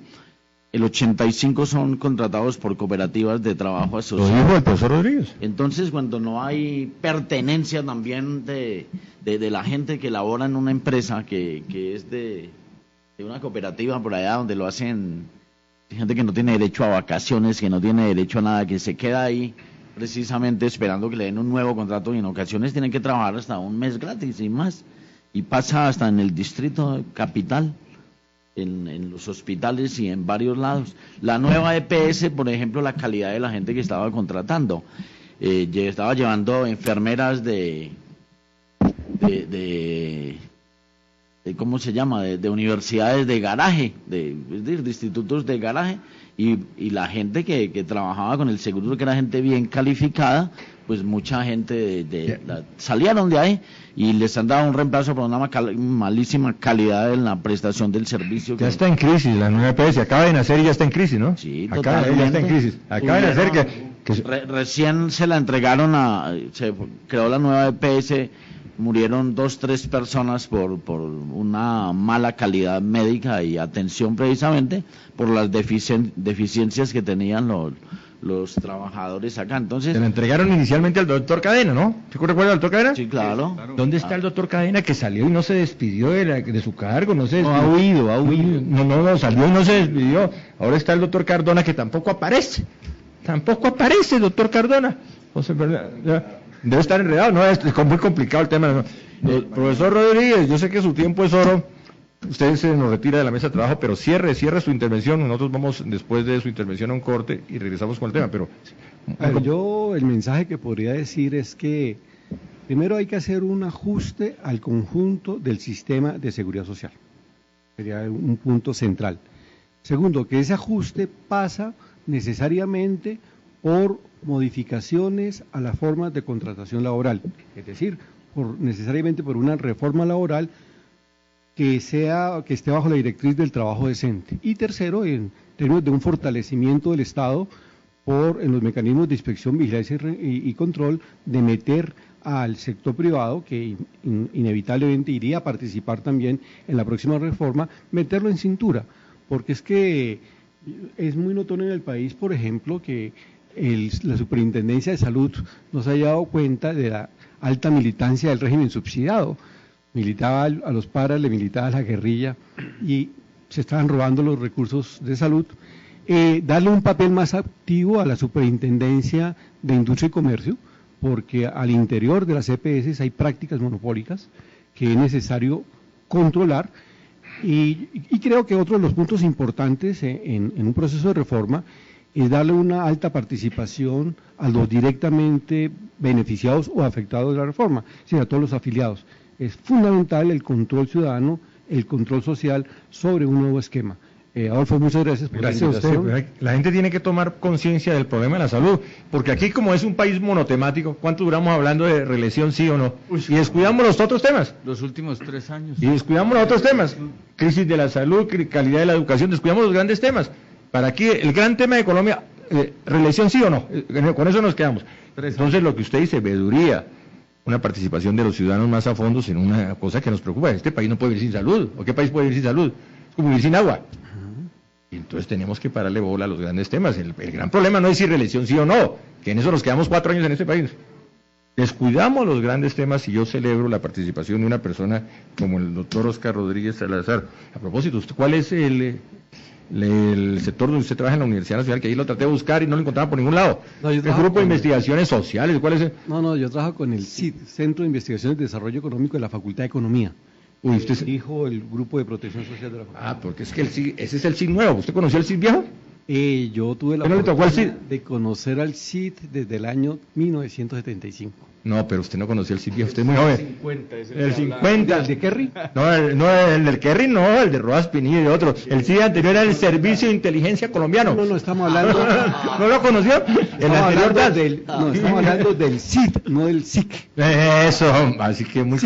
el 85% son contratados por cooperativas de trabajo asociado. Lo dijo el profesor Rodríguez. Entonces, cuando no hay pertenencia también de la gente que labora en una empresa que es de una cooperativa por allá donde lo hacen, gente que no tiene derecho a vacaciones, que no tiene derecho a nada, que se queda ahí precisamente esperando que le den un nuevo contrato, y en ocasiones tienen que trabajar hasta un mes gratis y más, y pasa hasta en el distrito capital, en los hospitales y en varios lados. La nueva EPS, por ejemplo, la calidad de la gente que estaba contratando, estaba llevando enfermeras de ¿cómo se llama? De universidades de garaje, de institutos de garaje, y la gente que trabajaba con el seguro, que era gente bien calificada, pues mucha gente salieron de ahí y les han dado un reemplazo por una malísima calidad en la prestación del servicio. Ya está en crisis la nueva EPS, acaba de nacer y ya está en crisis, ¿no? Sí, totalmente. Ya está en crisis. Acaba de nacer recién se la entregaron se creó la nueva EPS, murieron 2-3 personas por una mala calidad médica y atención, precisamente por las deficiencias que tenían los trabajadores acá. Entonces, se la entregaron inicialmente al doctor Cadena, ¿no? ¿Se recuerda al doctor Cadena? Sí, claro. ¿Dónde está el doctor Cadena que salió y no se despidió de su cargo? No, ha huido. No, salió y no se despidió. Ahora está el doctor Cardona, que tampoco aparece. El doctor Cardona. Debe estar enredado, no, es muy complicado el tema. Profesor Rodríguez, yo sé que su tiempo es oro. Usted se nos retira de la mesa de trabajo, pero cierre su intervención. Nosotros vamos después de su intervención a un corte y regresamos con el tema. Pero yo el mensaje que podría decir es que primero hay que hacer un ajuste al conjunto del sistema de seguridad social. Sería un punto central. Segundo, que ese ajuste pasa necesariamente por modificaciones a las formas de contratación laboral, es decir, necesariamente por una reforma laboral que esté bajo la directriz del trabajo decente. Y tercero, en términos de un fortalecimiento del Estado en los mecanismos de inspección, vigilancia y control, de meter al sector privado, que inevitablemente iría a participar también en la próxima reforma, meterlo en cintura, porque es que es muy notorio en el país, por ejemplo, que la Superintendencia de Salud no se haya dado cuenta de la alta militancia del régimen subsidiado. Militaba a los paras, le militaba a la guerrilla y se estaban robando los recursos de salud. Darle un papel más activo a la Superintendencia de Industria y Comercio, porque al interior de las EPS hay prácticas monopólicas que es necesario controlar, y creo que otro de los puntos importantes en un proceso de reforma es darle una alta participación a los directamente beneficiados o afectados de la reforma, es decir, a todos los afiliados. Es fundamental el control ciudadano, el control social sobre un nuevo esquema. Adolfo, muchas gracias por la invitación. La gente tiene que tomar conciencia del problema de la salud, porque aquí, como es un país monotemático, ¿cuánto duramos hablando de reelección, sí o no? Y descuidamos los otros temas. Los últimos 3 años. Y descuidamos los otros temas. Crisis de la salud, calidad de la educación, descuidamos los grandes temas. Para aquí, el gran tema de Colombia, reelección, sí o no. Con eso nos quedamos. Entonces, lo que usted dice, veeduría, una participación de los ciudadanos más a fondo en una cosa que nos preocupa. Este país no puede vivir sin salud. ¿O qué país puede vivir sin salud? Es como vivir sin agua. Y entonces tenemos que pararle bola a los grandes temas. El gran problema no es si reelección sí o no, que en eso nos quedamos 4 años en este país. Descuidamos los grandes temas y yo celebro la participación de una persona como el doctor Oscar Rodríguez Salazar. A propósito, ¿cuál es el sector donde usted trabaja en la Universidad Nacional? Que ahí lo traté de buscar y no lo encontraba por ningún lado. No, el grupo de investigaciones sociales, ¿cuál es? No, yo trabajo con el CID, Centro de Investigaciones de Desarrollo Económico de la Facultad de Economía. Uy, usted dijo el grupo de protección social de la facultad. Porque es que ese es el CID nuevo. ¿Usted conoció el CID viejo? Yo tuve la oportunidad de conocer al CID desde el año 1975. No, pero usted no conoció el CID viejo, usted es muy joven. El 50. ¿El de Kerry? No, el del Kerry no, el de Rojas Pinilla y de otro. El CID anterior era el Servicio de Inteligencia Colombiano. No, estamos hablando... ¿No lo conoció? Estamos hablando del CID, no del SIC. Eso, así que muy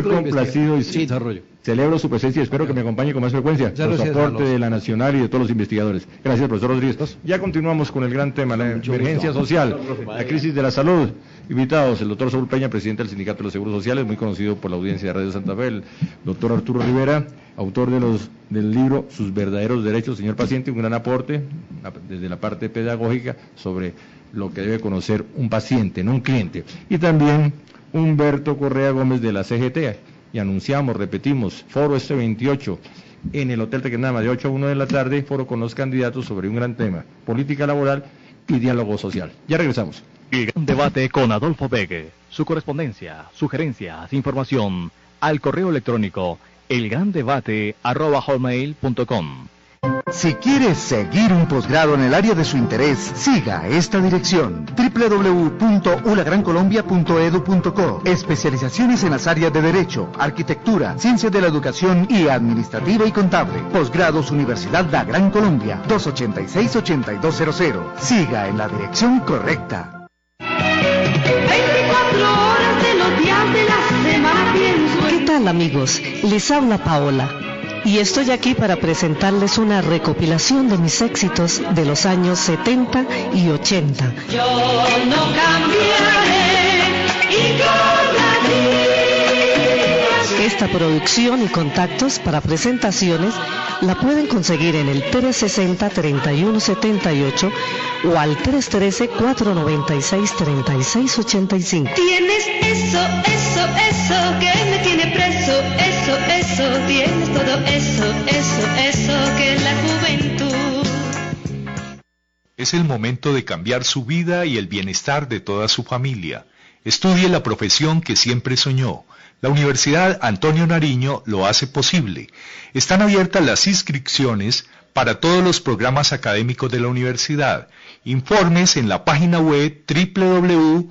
complacido y desarrollo. Celebro su presencia y espero que me acompañe con más frecuencia. Por su aporte de la Nacional y de todos los investigadores. Gracias, profesor Rodríguez. Ya continuamos con el gran tema, la emergencia social, la crisis de la salud. Invitados, el doctor Saúl Peña, presidente del Sindicato de los Seguros Sociales, muy conocido por la audiencia de Radio Santa Fe, el doctor Arturo Rivera, autor del libro Sus verdaderos derechos, señor paciente, un gran aporte desde la parte pedagógica sobre lo que debe conocer un paciente, no un cliente. Y también Humberto Correa Gómez de la CGT. Y anunciamos, repetimos, foro este 28 en el Hotel Tequendama de 8 a 1 de la tarde, foro con los candidatos sobre un gran tema, política laboral y diálogo social. Ya regresamos. El gran debate con Adolfo Begue. Su correspondencia, sugerencias, información al correo electrónico elgrandebate@hotmail.com. Si quieres seguir un posgrado en el área de su interés, siga esta dirección: www.ulagrancolombia.edu.co. Especializaciones en las áreas de Derecho, Arquitectura, Ciencias de la Educación y Administrativa y Contable. Posgrados Universidad La Gran Colombia, 286-8200. Siga en la dirección correcta. 24 horas de los días de la semana pienso. ¿Qué tal, amigos? Les habla Paola. Y estoy aquí para presentarles una recopilación de mis éxitos de los años 70 y 80. Yo no cambiaré y cada día. Esta producción y contactos para presentaciones la pueden conseguir en el 360-3178 o al 313-496-3685. Tienes eso que me tiene preso, eso, tienes todo eso que es la juventud. Es el momento de cambiar su vida y el bienestar de toda su familia. Estudie la profesión que siempre soñó. La Universidad Antonio Nariño lo hace posible. Están abiertas las inscripciones para todos los programas académicos de la universidad. Informes en la página web www.uan.edu.co.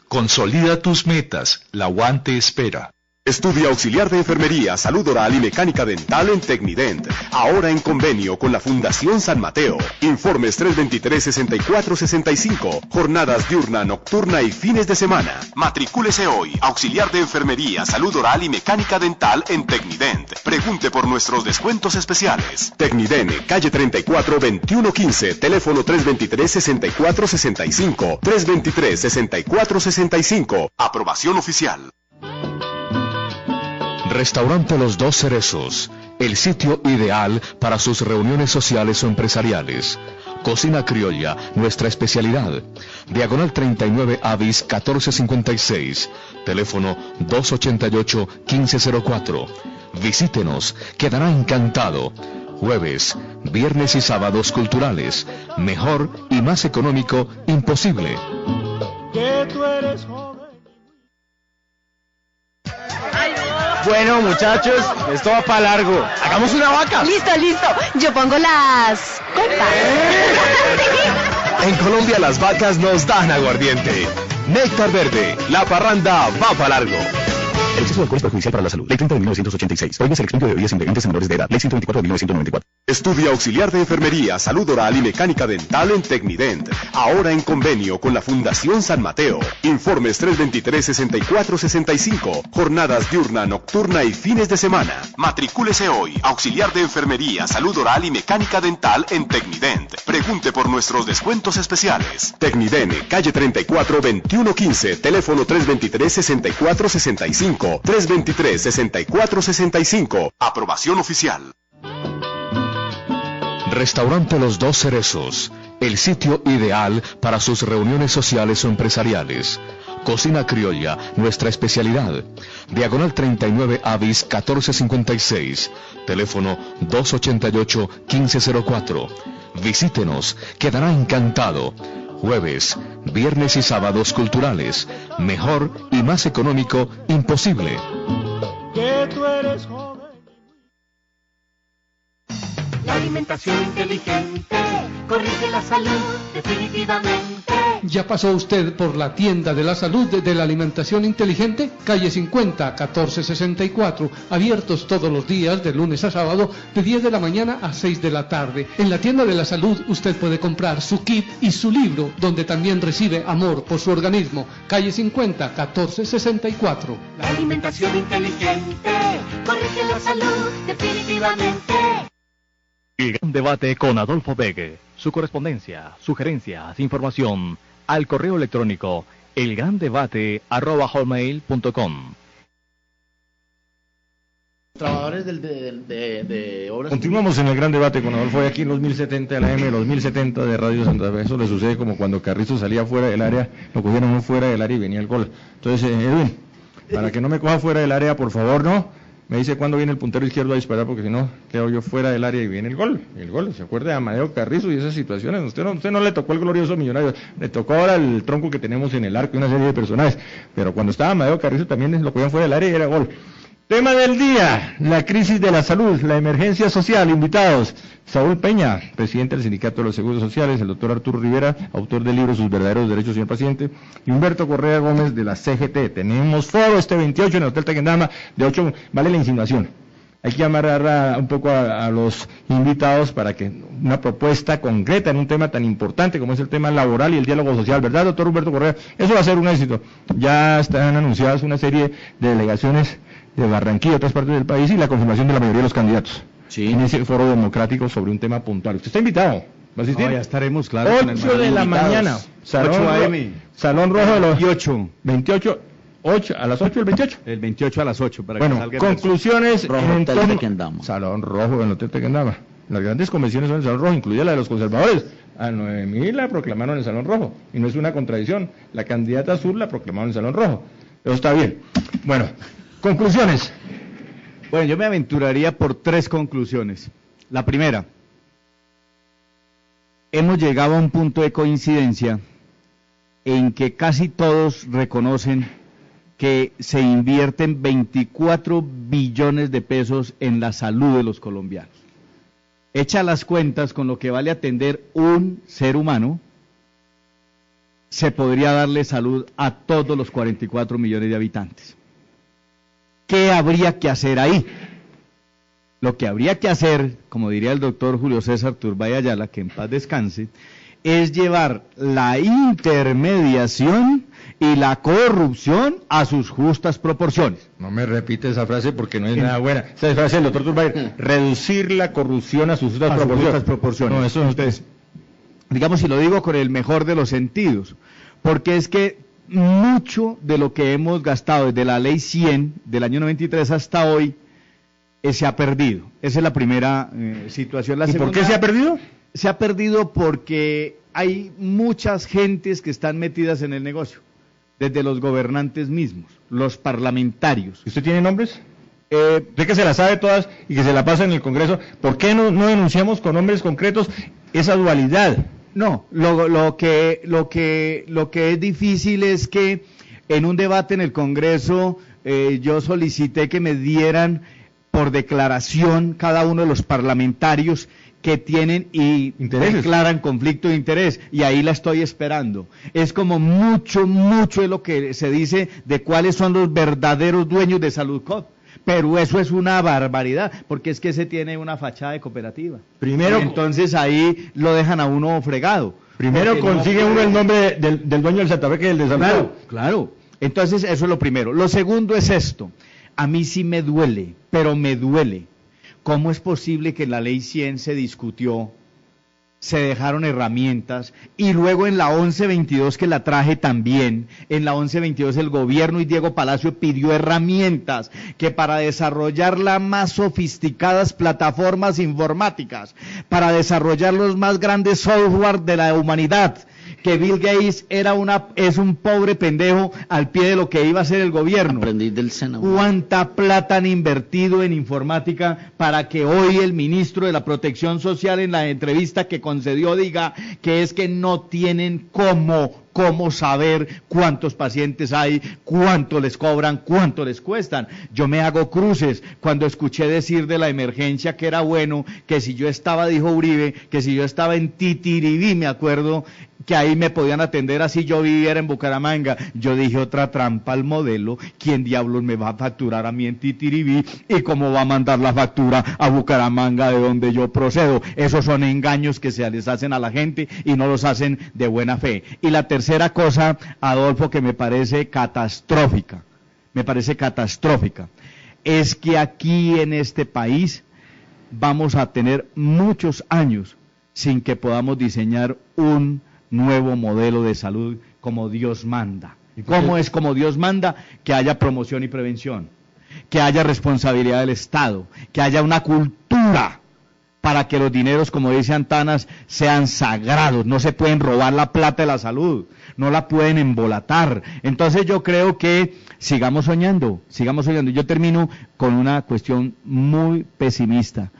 Consolida tus metas, la UAN te espera. Estudia auxiliar de enfermería, salud oral y mecánica dental en Tecnident. Ahora en convenio con la Fundación San Mateo. Informes 323-6465. Jornadas diurna, nocturna y fines de semana. Matricúlese hoy. Auxiliar de enfermería, salud oral y mecánica dental en Tecnident. Pregunte por nuestros descuentos especiales. Tecnident, calle 34, 2115. Teléfono 323-6465. 323-6465. Aprobación oficial. Restaurante Los Dos Cerezos, el sitio ideal para sus reuniones sociales o empresariales. Cocina criolla, nuestra especialidad. Diagonal 39 Avis 1456. Teléfono 288-1504. Visítenos, quedará encantado. Jueves, viernes y sábados culturales. Mejor y más económico, imposible. Que tú eres joven. Bueno, muchachos, esto va para largo. ¡Hagamos una vaca! Listo. Yo pongo las copas. En Colombia las vacas nos dan aguardiente. Néctar Verde, la parranda va para largo. El exceso de alcohol es perjudicial para la salud. Ley 30 de 1986. Prohíbe el expendio de bebidas ingredientes en menores de edad. Ley 124 de 1994. Estudia auxiliar de enfermería, salud oral y mecánica dental en Tecnident. Ahora en convenio con la Fundación San Mateo. Informes 323-6465. Jornadas diurna, nocturna y fines de semana. Matricúlese hoy. Auxiliar de enfermería, salud oral y mecánica dental en Tecnident. Pregunte por nuestros descuentos especiales. Tecnident, calle 34, 2115. Teléfono 323-6465. 323-6465. Aprobación oficial. Restaurante Los Dos Cerezos, el sitio ideal para sus reuniones sociales o empresariales. Cocina criolla, nuestra especialidad. Diagonal 39 Avis 1456. Teléfono 288-1504. Visítenos, quedará encantado. Jueves, viernes y sábados culturales. Mejor y más económico, imposible. Que tú eres joven. La alimentación inteligente corrige la salud definitivamente. ¿Ya pasó usted por la tienda de la salud de la alimentación inteligente? Calle 50, 1464, abiertos todos los días, de lunes a sábado, de 10 de la mañana a 6 de la tarde. En la tienda de la salud usted puede comprar su kit y su libro, donde también recibe amor por su organismo. Calle 50, 1464. La alimentación inteligente corrige la salud definitivamente. El gran debate con Adolfo Begue. Su correspondencia, sugerencias, información al correo electrónico elgrandebate@hotmail.com. Trabajadores de obras. Continuamos en el gran debate con Adolfo, hoy aquí en los 1070 de la M, los 1070 de Radio Santa Fe. Eso le sucede como cuando Carrizo salía fuera del área, lo cogieron uno fuera del área y venía el gol. Entonces, Edwin, para que no me coja fuera del área, por favor, ¿no? Me dice cuándo viene el puntero izquierdo a disparar, porque si no, quedo yo fuera del área y viene el gol. ¿Se acuerda de Amadeo Carrizo y esas situaciones? Usted no le tocó el glorioso Millonario, le tocó ahora el tronco que tenemos en el arco y una serie de personajes. Pero cuando estaba Amadeo Carrizo también lo cogían fuera del área y era gol. Tema del día, la crisis de la salud, la emergencia social. Invitados, Saúl Peña, presidente del Sindicato de los Seguros Sociales, el doctor Arturo Rivera, autor del libro Sus verdaderos derechos, señor paciente, y Humberto Correa Gómez de la CGT. Tenemos foro este 28 en el Hotel Tequendama, de 8, vale la insinuación. Hay que amarrar un poco a los invitados para que una propuesta concreta en un tema tan importante como es el tema laboral y el diálogo social, ¿verdad, doctor Humberto Correa? Eso va a ser un éxito. Ya están anunciadas una serie de delegaciones de Barranquilla y otras partes del país y la confirmación de la mayoría de los candidatos en ese foro democrático sobre un tema puntual. Usted está invitado. ¿Va a asistir? No, ya estaremos, claro. 8 de la mañana. 8 a.m. Salón Rojo de los 28. 8 a las 8 el 28. El 28 a las 8 para bueno, que salga. Conclusiones en torno Salón Rojo en el Hotel Tequendama. Las grandes convenciones son en el Salón Rojo, incluida la de los conservadores. A Noemí la proclamaron en el Salón Rojo y no es una contradicción. La candidata azul la proclamaron en el Salón Rojo. Eso está bien. Bueno, conclusiones. Bueno, yo me aventuraría por 3 conclusiones. La primera, hemos llegado a un punto de coincidencia en que casi todos reconocen que se invierten 24 billones de pesos en la salud de los colombianos. Echa las cuentas con lo que vale atender un ser humano, se podría darle salud a todos los 44 millones de habitantes. ¿qué habría que hacer ahí? Lo que habría que hacer, como diría el doctor Julio César Turbay Ayala, que en paz descanse, es llevar la intermediación y la corrupción a sus justas proporciones. No me repite esa frase porque no es nada buena. Esa frase del doctor Turbay, reducir la corrupción a sus justas proporciones. No, eso no ustedes. Digamos, si lo digo con el mejor de los sentidos, porque es que mucho de lo que hemos gastado desde la ley 100 del año 93 hasta hoy se ha perdido. Esa es la primera situación. La segunda, ¿por qué se ha perdido? Se ha perdido porque hay muchas gentes que están metidas en el negocio, desde los gobernantes mismos, los parlamentarios. ¿Usted tiene nombres? Usted que se las sabe todas y que se la pasa en el Congreso, ¿por qué no denunciamos con nombres concretos esa dualidad? No, lo que es difícil es que en un debate en el Congreso yo solicité que me dieran por declaración cada uno de los parlamentarios que tienen y declaran conflicto de interés, y ahí la estoy esperando. Es como mucho de lo que se dice de cuáles son los verdaderos dueños de Saludcop, pero eso es una barbaridad, porque es que se tiene una fachada de cooperativa. Primero, entonces ahí lo dejan a uno fregado. Primero consigue uno el nombre del dueño del Santa Fe, que es el de Saludcop. Claro. Entonces eso es lo primero. Lo segundo es esto. A mí sí me duele, pero me duele. ¿Cómo es posible que en la ley 100 se discutió, se dejaron herramientas, y luego en la 1122 que la traje también, en la 1122 el gobierno y Diego Palacio pidió herramientas que para desarrollar las más sofisticadas plataformas informáticas, para desarrollar los más grandes software de la humanidad, que Bill Gates es un pobre pendejo al pie de lo que iba a hacer el gobierno? Aprendí del Senado. ¿Cuánta plata han invertido en informática para que hoy el ministro de la Protección Social en la entrevista que concedió diga que es que no tienen cómo saber cuántos pacientes hay, cuánto les cobran, cuánto les cuestan? Yo me hago cruces cuando escuché decir de la emergencia que era bueno, que si yo estaba, dijo Uribe, que si yo estaba en Titiribí, me acuerdo, que ahí me podían atender así yo viviera en Bucaramanga. Yo dije, otra trampa al modelo. ¿Quién diablos me va a facturar a mí en Titiribí? ¿Y cómo va a mandar la factura a Bucaramanga, de donde yo procedo? Esos son engaños que se les hacen a la gente y no los hacen de buena fe. Y la tercera cosa, Adolfo, que me parece catastrófica, es que aquí en este país vamos a tener muchos años sin que podamos diseñar un nuevo modelo de salud como Dios manda. ¿Cómo es como Dios manda? Que haya promoción y prevención, que haya responsabilidad del Estado, que haya una cultura para que los dineros, como dice Antanas, sean sagrados. No se pueden robar la plata de la salud, no la pueden embolatar. Entonces yo creo que sigamos soñando. Yo termino con una cuestión muy pesimista.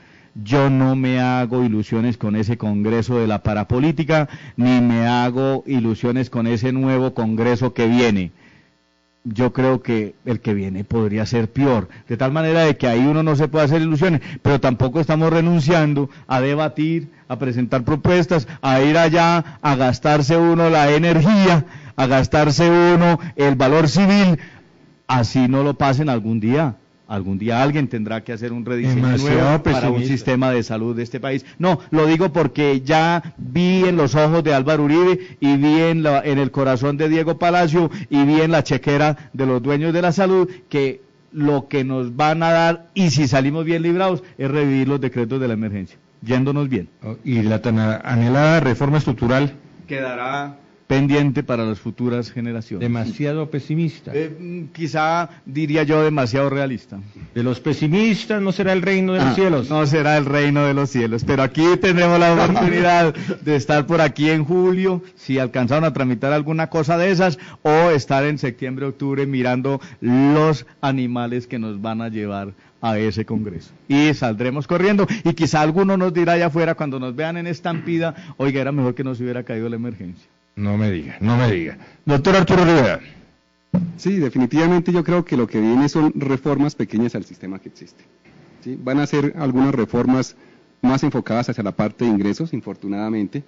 Yo no me hago ilusiones con ese Congreso de la parapolítica, ni me hago ilusiones con ese nuevo Congreso que viene. Yo creo que el que viene podría ser peor, de tal manera de que ahí uno no se puede hacer ilusiones, pero tampoco estamos renunciando a debatir, a presentar propuestas, a ir allá, a gastarse uno la energía, a gastarse uno el valor civil, así no lo pasen algún día. Algún día alguien tendrá que hacer un rediseño nuevo para un sistema de salud de este país. No, lo digo porque ya vi en los ojos de Álvaro Uribe y vi en el corazón de Diego Palacio y vi en la chequera de los dueños de la salud que lo que nos van a dar, y si salimos bien librados, es revivir los decretos de la emergencia, yéndonos bien. Y la tan anhelada reforma estructural quedará pendiente para las futuras generaciones. Demasiado pesimista. Quizá diría yo demasiado realista. De los pesimistas no será el reino de los cielos. No será el reino de los cielos, pero aquí tendremos la oportunidad de estar por aquí en julio, si alcanzaron a tramitar alguna cosa de esas, o estar en septiembre, octubre mirando los animales que nos van a llevar a ese congreso. Y saldremos corriendo, y quizá alguno nos dirá allá afuera cuando nos vean en estampida, oiga, era mejor que nos hubiera caído la emergencia. No me diga. Doctor Arturo Rivera. Sí, definitivamente yo creo que lo que viene son reformas pequeñas al sistema que existe. ¿Sí? Van a ser algunas reformas más enfocadas hacia la parte de ingresos, infortunadamente,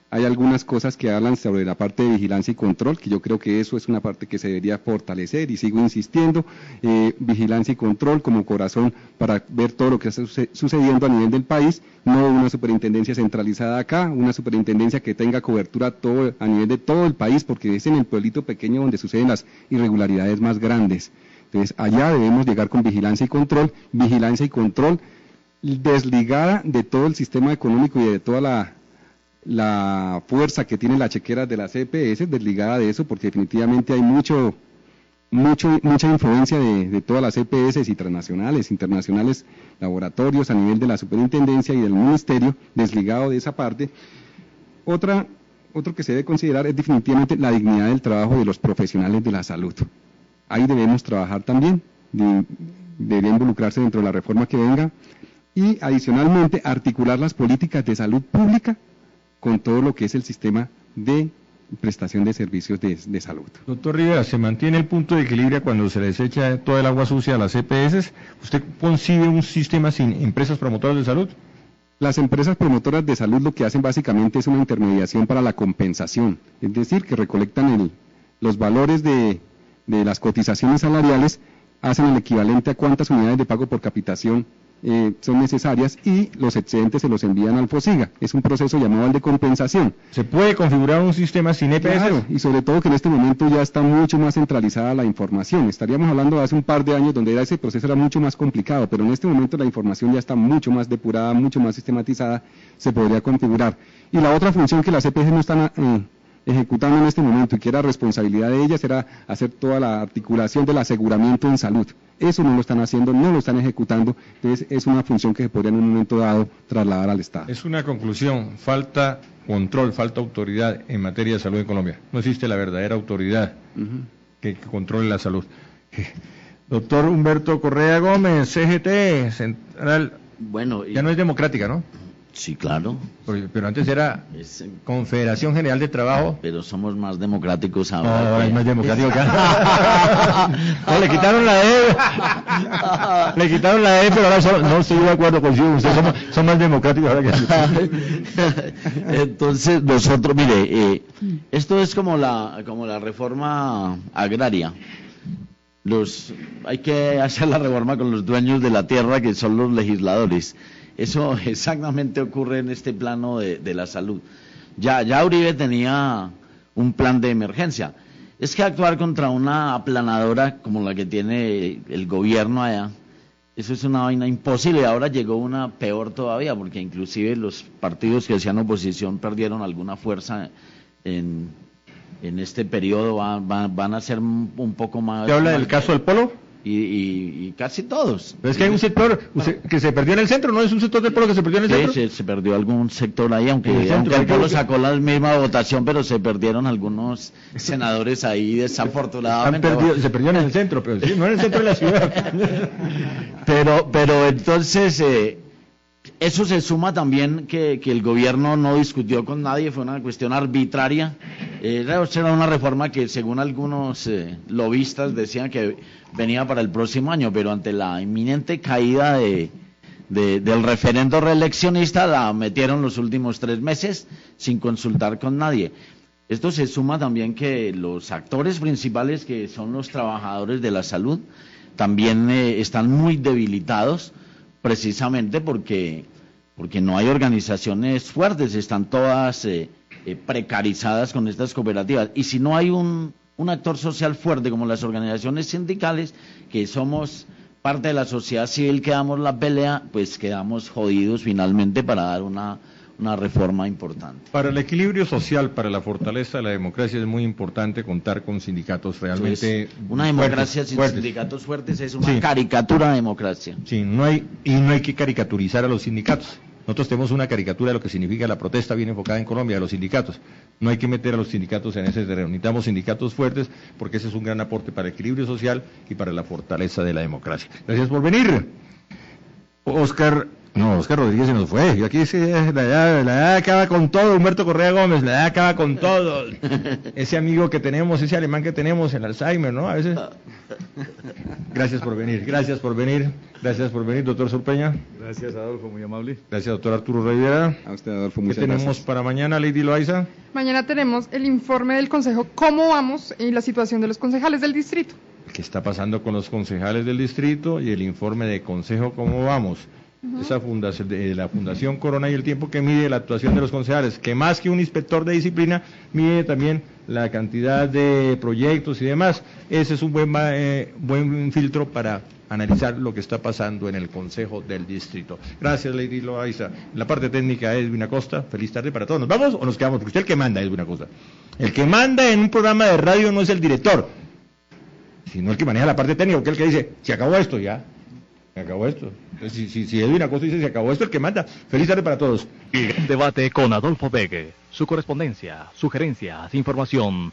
hay algunas cosas que hablan sobre la parte de vigilancia y control, que yo creo que eso es una parte que se debería fortalecer y sigo insistiendo, vigilancia y control como corazón para ver todo lo que está sucediendo a nivel del país, no una superintendencia centralizada acá, una superintendencia que tenga cobertura a nivel de todo el país, porque es en el pueblito pequeño donde suceden las irregularidades más grandes. Entonces allá debemos llegar con vigilancia y control desligada de todo el sistema económico y de toda la fuerza que tiene la chequera de las EPS, desligada de eso, porque definitivamente hay mucha influencia de todas las EPS y transnacionales, internacionales, laboratorios a nivel de la superintendencia y del ministerio, desligado de esa parte. Otro que se debe considerar es definitivamente la dignidad del trabajo de los profesionales de la salud. Ahí debemos trabajar también, debería involucrarse dentro de la reforma que venga, y adicionalmente articular las políticas de salud pública con todo lo que es el sistema de prestación de servicios de salud. Doctor Rivera, ¿se mantiene el punto de equilibrio cuando se les echa toda el agua sucia a las EPS? ¿Usted concibe un sistema sin empresas promotoras de salud? Las empresas promotoras de salud lo que hacen básicamente es una intermediación para la compensación, es decir, que recolectan los valores de las cotizaciones salariales, hacen el equivalente a cuántas unidades de pago por capitación son necesarias y los excedentes se los envían al FOSIGA. Es un proceso llamado el de compensación. ¿Se puede configurar un sistema sin EPS? Claro, y sobre todo que en este momento ya está mucho más centralizada la información. Estaríamos hablando de hace un par de años donde ese proceso era mucho más complicado, pero en este momento la información ya está mucho más depurada, mucho más sistematizada, se podría configurar. Y la otra función que las EPS no están ejecutando en este momento y que era responsabilidad de ellas era hacer toda la articulación del aseguramiento en salud. Eso no lo están haciendo, no lo están ejecutando, entonces es una función que se podría en un momento dado trasladar al Estado. Es una conclusión, falta control, falta autoridad en materia de salud en Colombia. No existe la verdadera autoridad que controle la salud. Doctor Humberto Correa Gómez, CGT, Central, ya no es democrática, ¿no? Sí, claro. Pero antes era Confederación General de Trabajo. Pero somos más democráticos ahora. No, es más democrático que antes. No, le quitaron la E. Le quitaron la E, pero ahora no estoy de acuerdo con ustedes son más democráticos ahora que Entonces, nosotros, mire, esto es como la reforma agraria. Hay que hacer la reforma con los dueños de la tierra, que son los legisladores. Eso exactamente ocurre en este plano de la salud. Ya Uribe tenía un plan de emergencia. Es que actuar contra una aplanadora como la que tiene el gobierno allá, eso es una vaina imposible. Ahora llegó una peor todavía, porque inclusive los partidos que hacían oposición perdieron alguna fuerza en este periodo, van a ser un poco más... ¿Usted habla del caso del Polo? Y casi todos. Pero es que hay un sector que se perdió en el centro, ¿no? ¿Es un sector del Polo que se perdió en el centro? Sí, se perdió algún sector ahí, aunque el Polo sacó la misma votación, pero se perdieron algunos senadores ahí desafortunadamente. Se perdió en el centro, pero sí, no en el centro de la ciudad. pero entonces, eso se suma también que el gobierno no discutió con nadie, fue una cuestión arbitraria. Era una reforma que según algunos lobistas decían que venía para el próximo año, pero ante la inminente caída del referendo reeleccionista la metieron los últimos 3 meses sin consultar con nadie. Esto se suma también que los actores principales, que son los trabajadores de la salud, también están muy debilitados, precisamente porque no hay organizaciones fuertes, están todas precarizadas con estas cooperativas. Y si no hay un actor social fuerte como las organizaciones sindicales, que somos parte de la sociedad civil que damos la pelea, pues quedamos jodidos finalmente para dar una reforma importante. Para el equilibrio social, para la fortaleza de la democracia, es muy importante contar con sindicatos realmente fuertes. Una democracia sin sindicatos fuertes es una caricatura de democracia. Sí, no hay que caricaturizar a los sindicatos. Nosotros tenemos una caricatura de lo que significa la protesta bien enfocada en Colombia, de los sindicatos. No hay que meter a los sindicatos en ese terreno. Necesitamos sindicatos fuertes, porque ese es un gran aporte para el equilibrio social y para la fortaleza de la democracia. Gracias por venir. Oscar No, Oscar Rodríguez se nos fue. Yo aquí sí, la edad acaba con todo, Humberto Correa Gómez, la edad acaba con todo. Ese amigo que tenemos, ese alemán que tenemos, el Alzheimer, ¿no? A veces. Gracias por venir, doctor Surpeña. Gracias, Adolfo, muy amable. Gracias, doctor Arturo Rivera. A usted, Adolfo, ¿Qué muchas tenemos gracias. para mañana, Lady Loaiza? Mañana tenemos el informe del Consejo, cómo vamos y la situación de los concejales del distrito. ¿Qué está pasando con los concejales del distrito? Y el informe de consejo, ¿cómo vamos? Esa fundación, de la Fundación Corona y el tiempo que mide la actuación de los concejales, que más que un inspector de disciplina, mide también la cantidad de proyectos y demás. Ese es un buen filtro para analizar lo que está pasando en el Consejo del Distrito. Gracias, Lady Loaiza. En la parte técnica, Edwin Acosta. Feliz tarde para todos. ¿Nos vamos o nos quedamos? Porque usted es el que manda, Edwin Acosta. El que manda en un programa de radio no es el director, sino el que maneja la parte técnica, porque es el que dice, se acabó esto ya. Se acabó esto. Entonces, si Edwin Acosta dice se acabó esto, el que manda. Feliz tarde para todos. Debate con Adolfo Begue. Su correspondencia, sugerencias, información